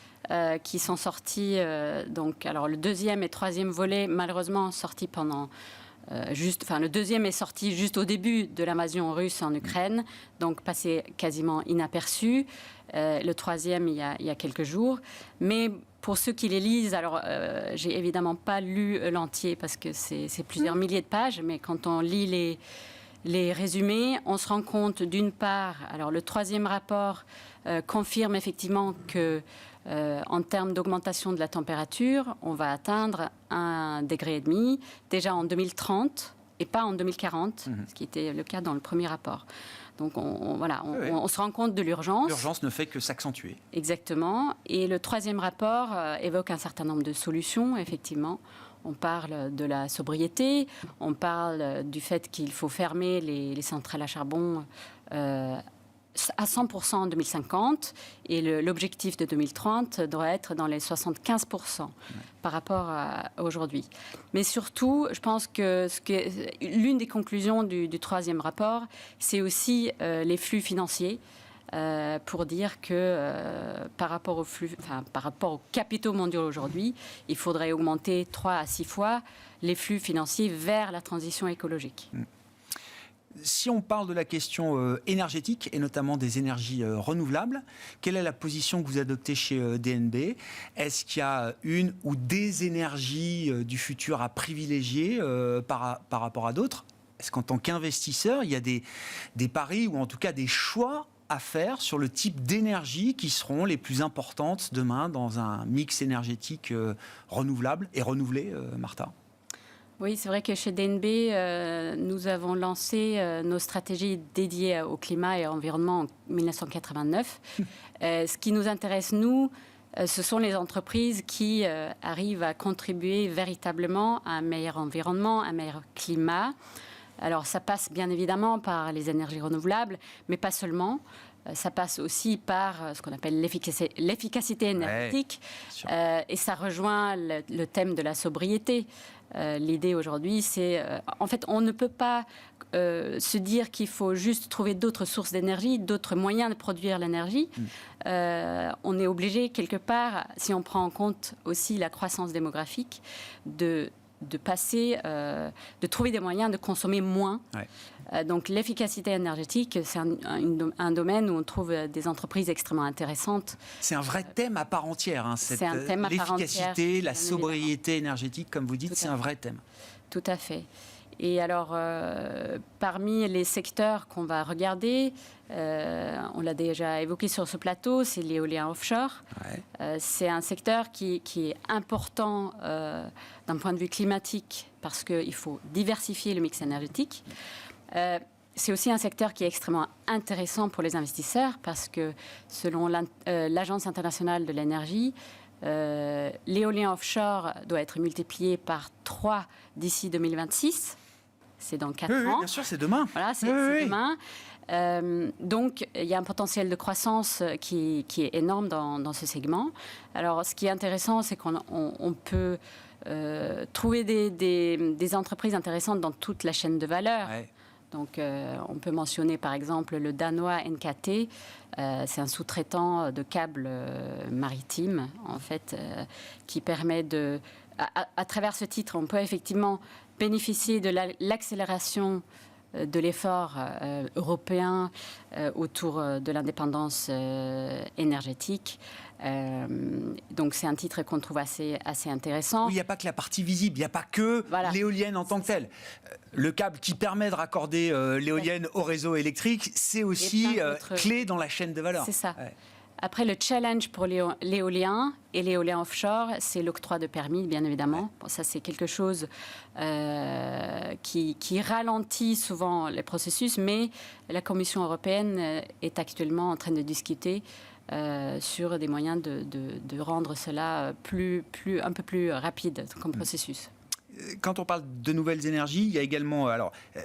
qui sont sortis, alors le deuxième et troisième volet, malheureusement sortis pendant... le deuxième est sorti juste au début de l'invasion russe en Ukraine, donc passé quasiment inaperçu. Le troisième, il y a quelques jours. Mais pour ceux qui les lisent, alors j'ai évidemment pas lu l'entier parce que c'est plusieurs milliers de pages, mais quand on lit les résumés, on se rend compte d'une part, alors le troisième rapport confirme effectivement que en termes d'augmentation de la température, on va atteindre 1,5 degré déjà en 2030 et pas en 2040, ce qui était le cas dans le premier rapport. Donc on se rend compte de l'urgence. L'urgence ne fait que s'accentuer. Exactement. Et le troisième rapport évoque un certain nombre de solutions, effectivement. On parle de la sobriété, on parle du fait qu'il faut fermer les centrales à charbon à 100% en 2050 et l'objectif de 2030 doit être dans les 75% par rapport à aujourd'hui. Mais surtout, je pense que l'une des conclusions du troisième rapport, c'est aussi les flux financiers. Pour dire que par rapport aux capitaux mondiaux aujourd'hui, il faudrait augmenter 3 à 6 fois les flux financiers vers la transition écologique. Si on parle de la question énergétique et notamment des énergies renouvelables, quelle est la position que vous adoptez chez DNB? Est-ce qu'il y a une ou des énergies du futur à privilégier par rapport à d'autres? Est-ce qu'en tant qu'investisseur, il y a des paris ou en tout cas des choix à faire sur le type d'énergie qui seront les plus importantes demain dans un mix énergétique renouvelable et renouvelé, Martha? Oui, c'est vrai que chez DNB, nous avons lancé nos stratégies dédiées au climat et à l'environnement en 1989. Ce qui nous intéresse, nous, ce sont les entreprises qui arrivent à contribuer véritablement à un meilleur environnement, un meilleur climat. Alors, ça passe bien évidemment par les énergies renouvelables, mais pas seulement. Ça passe aussi par ce qu'on appelle l'efficacité énergétique. Ouais, et ça rejoint le thème de la sobriété. L'idée aujourd'hui, c'est... en fait, on ne peut pas se dire qu'il faut juste trouver d'autres sources d'énergie, d'autres moyens de produire l'énergie. On est obligé, quelque part, si on prend en compte aussi la croissance démographique, de trouver des moyens de consommer moins. Ouais. Donc l'efficacité énergétique, c'est un domaine où on trouve des entreprises extrêmement intéressantes. C'est un vrai thème à part entière, l'efficacité, la sobriété énergétique, comme vous dites, c'est un vrai thème. Tout à fait. Et alors, parmi les secteurs qu'on va regarder, on l'a déjà évoqué sur ce plateau, c'est l'éolien offshore. Ouais. C'est un secteur qui est important d'un point de vue climatique parce qu'il faut diversifier le mix énergétique. C'est aussi un secteur qui est extrêmement intéressant pour les investisseurs parce que selon l'Agence internationale de l'énergie, l'éolien offshore doit être multiplié par 3 d'ici 2026. C'est dans 4 ans. Oui, bien sûr, c'est demain. Voilà, c'est demain. Donc, il y a un potentiel de croissance qui est énorme dans ce segment. Alors, ce qui est intéressant, c'est qu'on peut trouver des entreprises intéressantes dans toute la chaîne de valeur. Ouais. Donc, on peut mentionner, par exemple, le danois NKT. C'est un sous-traitant de câbles maritimes, en fait, qui permet de... À travers ce titre, on peut effectivement bénéficier de l'accélération de l'effort européen autour de l'indépendance énergétique. Donc c'est un titre qu'on trouve assez intéressant. Oui, il n'y a pas que la partie visible, il n'y a pas que l'éolienne en tant que telle. Le câble qui permet de raccorder l'éolienne au réseau électrique, c'est aussi clé dans la chaîne de valeur. C'est ça. Ouais. Après, le challenge pour l'éolien et l'éolien offshore, c'est l'octroi de permis, bien évidemment. Ouais. Bon, ça, c'est quelque chose qui ralentit souvent les processus, mais la Commission européenne est actuellement en train de discuter sur des moyens de rendre cela un peu plus rapide comme processus. Quand on parle de nouvelles énergies, il y a également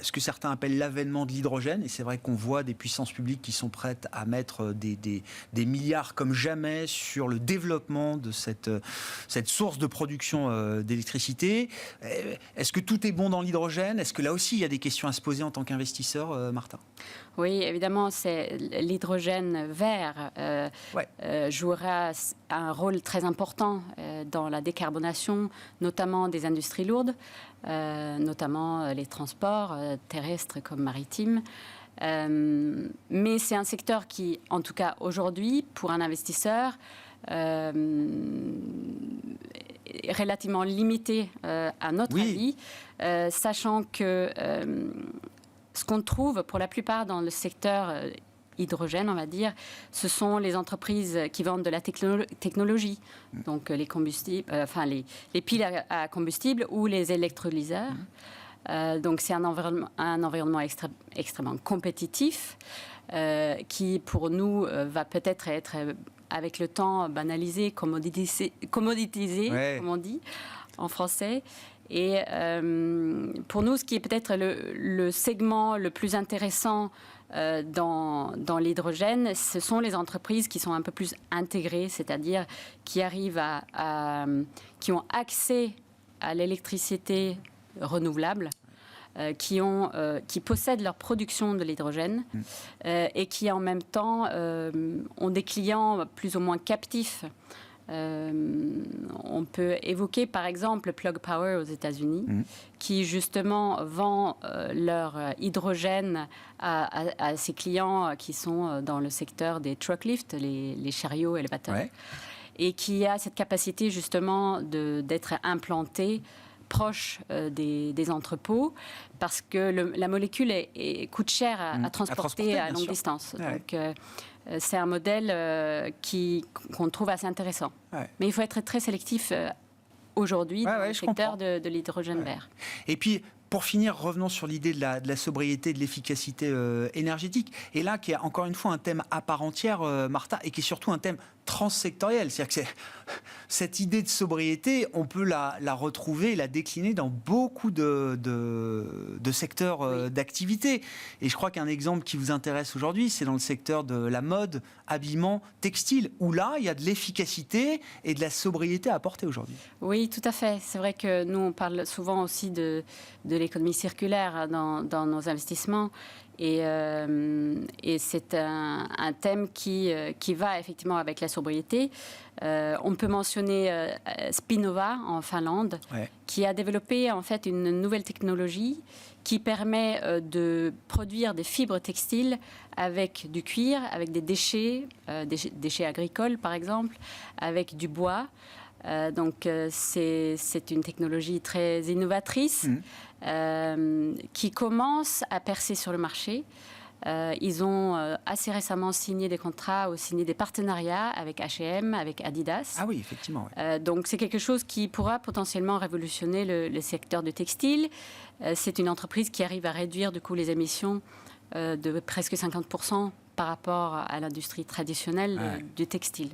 ce que certains appellent l'avènement de l'hydrogène. Et c'est vrai qu'on voit des puissances publiques qui sont prêtes à mettre des milliards comme jamais sur le développement de cette source de production d'électricité. Est-ce que tout est bon dans l'hydrogène? Est-ce que là aussi, il y a des questions à se poser en tant qu'investisseur, Martin? Oui, évidemment, c'est l'hydrogène vert jouera un rôle très important dans la décarbonation, notamment des industries lourdes, notamment les transports terrestres comme maritimes. Mais c'est un secteur qui, en tout cas aujourd'hui, pour un investisseur, est relativement limité à notre avis, sachant que ce qu'on trouve pour la plupart dans le secteur hydrogène, on va dire, ce sont les entreprises qui vendent de la technologie, donc les combustibles, les piles à combustible ou les électrolyseurs. Donc c'est un environnement extrêmement compétitif qui, pour nous, va peut-être être avec le temps banalisé, commoditisé, comme on dit en français. Et pour nous, ce qui est peut-être le segment le plus intéressant dans l'hydrogène, ce sont les entreprises qui sont un peu plus intégrées, c'est-à-dire qui arrivent qui ont accès à l'électricité renouvelable, qui possèdent leur production de l'hydrogène et qui en même temps ont des clients plus ou moins captifs. On peut évoquer par exemple Plug Power aux États-Unis, qui justement vend leur hydrogène à ses clients qui sont dans le secteur des truck lifts, les chariots élévateurs, et qui a cette capacité justement d'être implanté proche des entrepaux, parce que la molécule coûte cher à transporter à longue distance. Donc, c'est un modèle qu'on trouve assez intéressant. Mais il faut être très sélectif aujourd'hui dans le secteur de l'hydrogène vert. Et puis, pour finir, revenons sur l'idée de la sobriété, de l'efficacité énergétique. Et là, qui est encore une fois un thème à part entière, Martha, et qui est surtout un thème transsectoriel. C'est-à-dire que cette idée de sobriété, on peut la retrouver, la décliner dans beaucoup de secteurs d'activité. Et je crois qu'un exemple qui vous intéresse aujourd'hui, c'est dans le secteur de la mode, habillement, textile, où là, il y a de l'efficacité et de la sobriété à apporter aujourd'hui. Oui, tout à fait. C'est vrai que nous, on parle souvent aussi de l'économie circulaire dans nos investissements. Et c'est un thème qui va effectivement avec la sobriété. On peut mentionner Spinnova en Finlande, qui a développé en fait une nouvelle technologie qui permet de produire des fibres textiles avec du cuir, avec des déchets agricoles par exemple, avec du bois. Donc c'est une technologie très innovatrice qui commence à percer sur le marché. Ils ont assez récemment signé des contrats ou signé des partenariats avec H&M, avec Adidas. Ah oui, effectivement. Donc c'est quelque chose qui pourra potentiellement révolutionner le secteur du textile. C'est une entreprise qui arrive à réduire du coup les émissions de presque 50% par rapport à l'industrie traditionnelle du textile.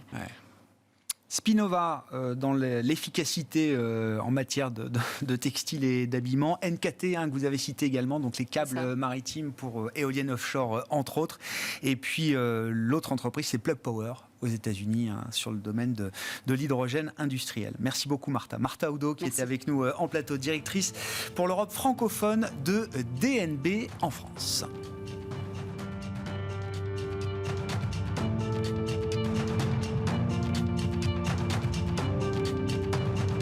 Spinnova dans l'efficacité en matière de textile et d'habillement. NKT, que vous avez cité également, donc les câbles maritimes pour éoliennes offshore, entre autres. Et puis l'autre entreprise, c'est Plug Power aux États-Unis, sur le domaine de l'hydrogène industriel. Merci beaucoup, Martha. Martha Oudot, qui était avec nous en plateau, directrice pour l'Europe francophone de DNB en France.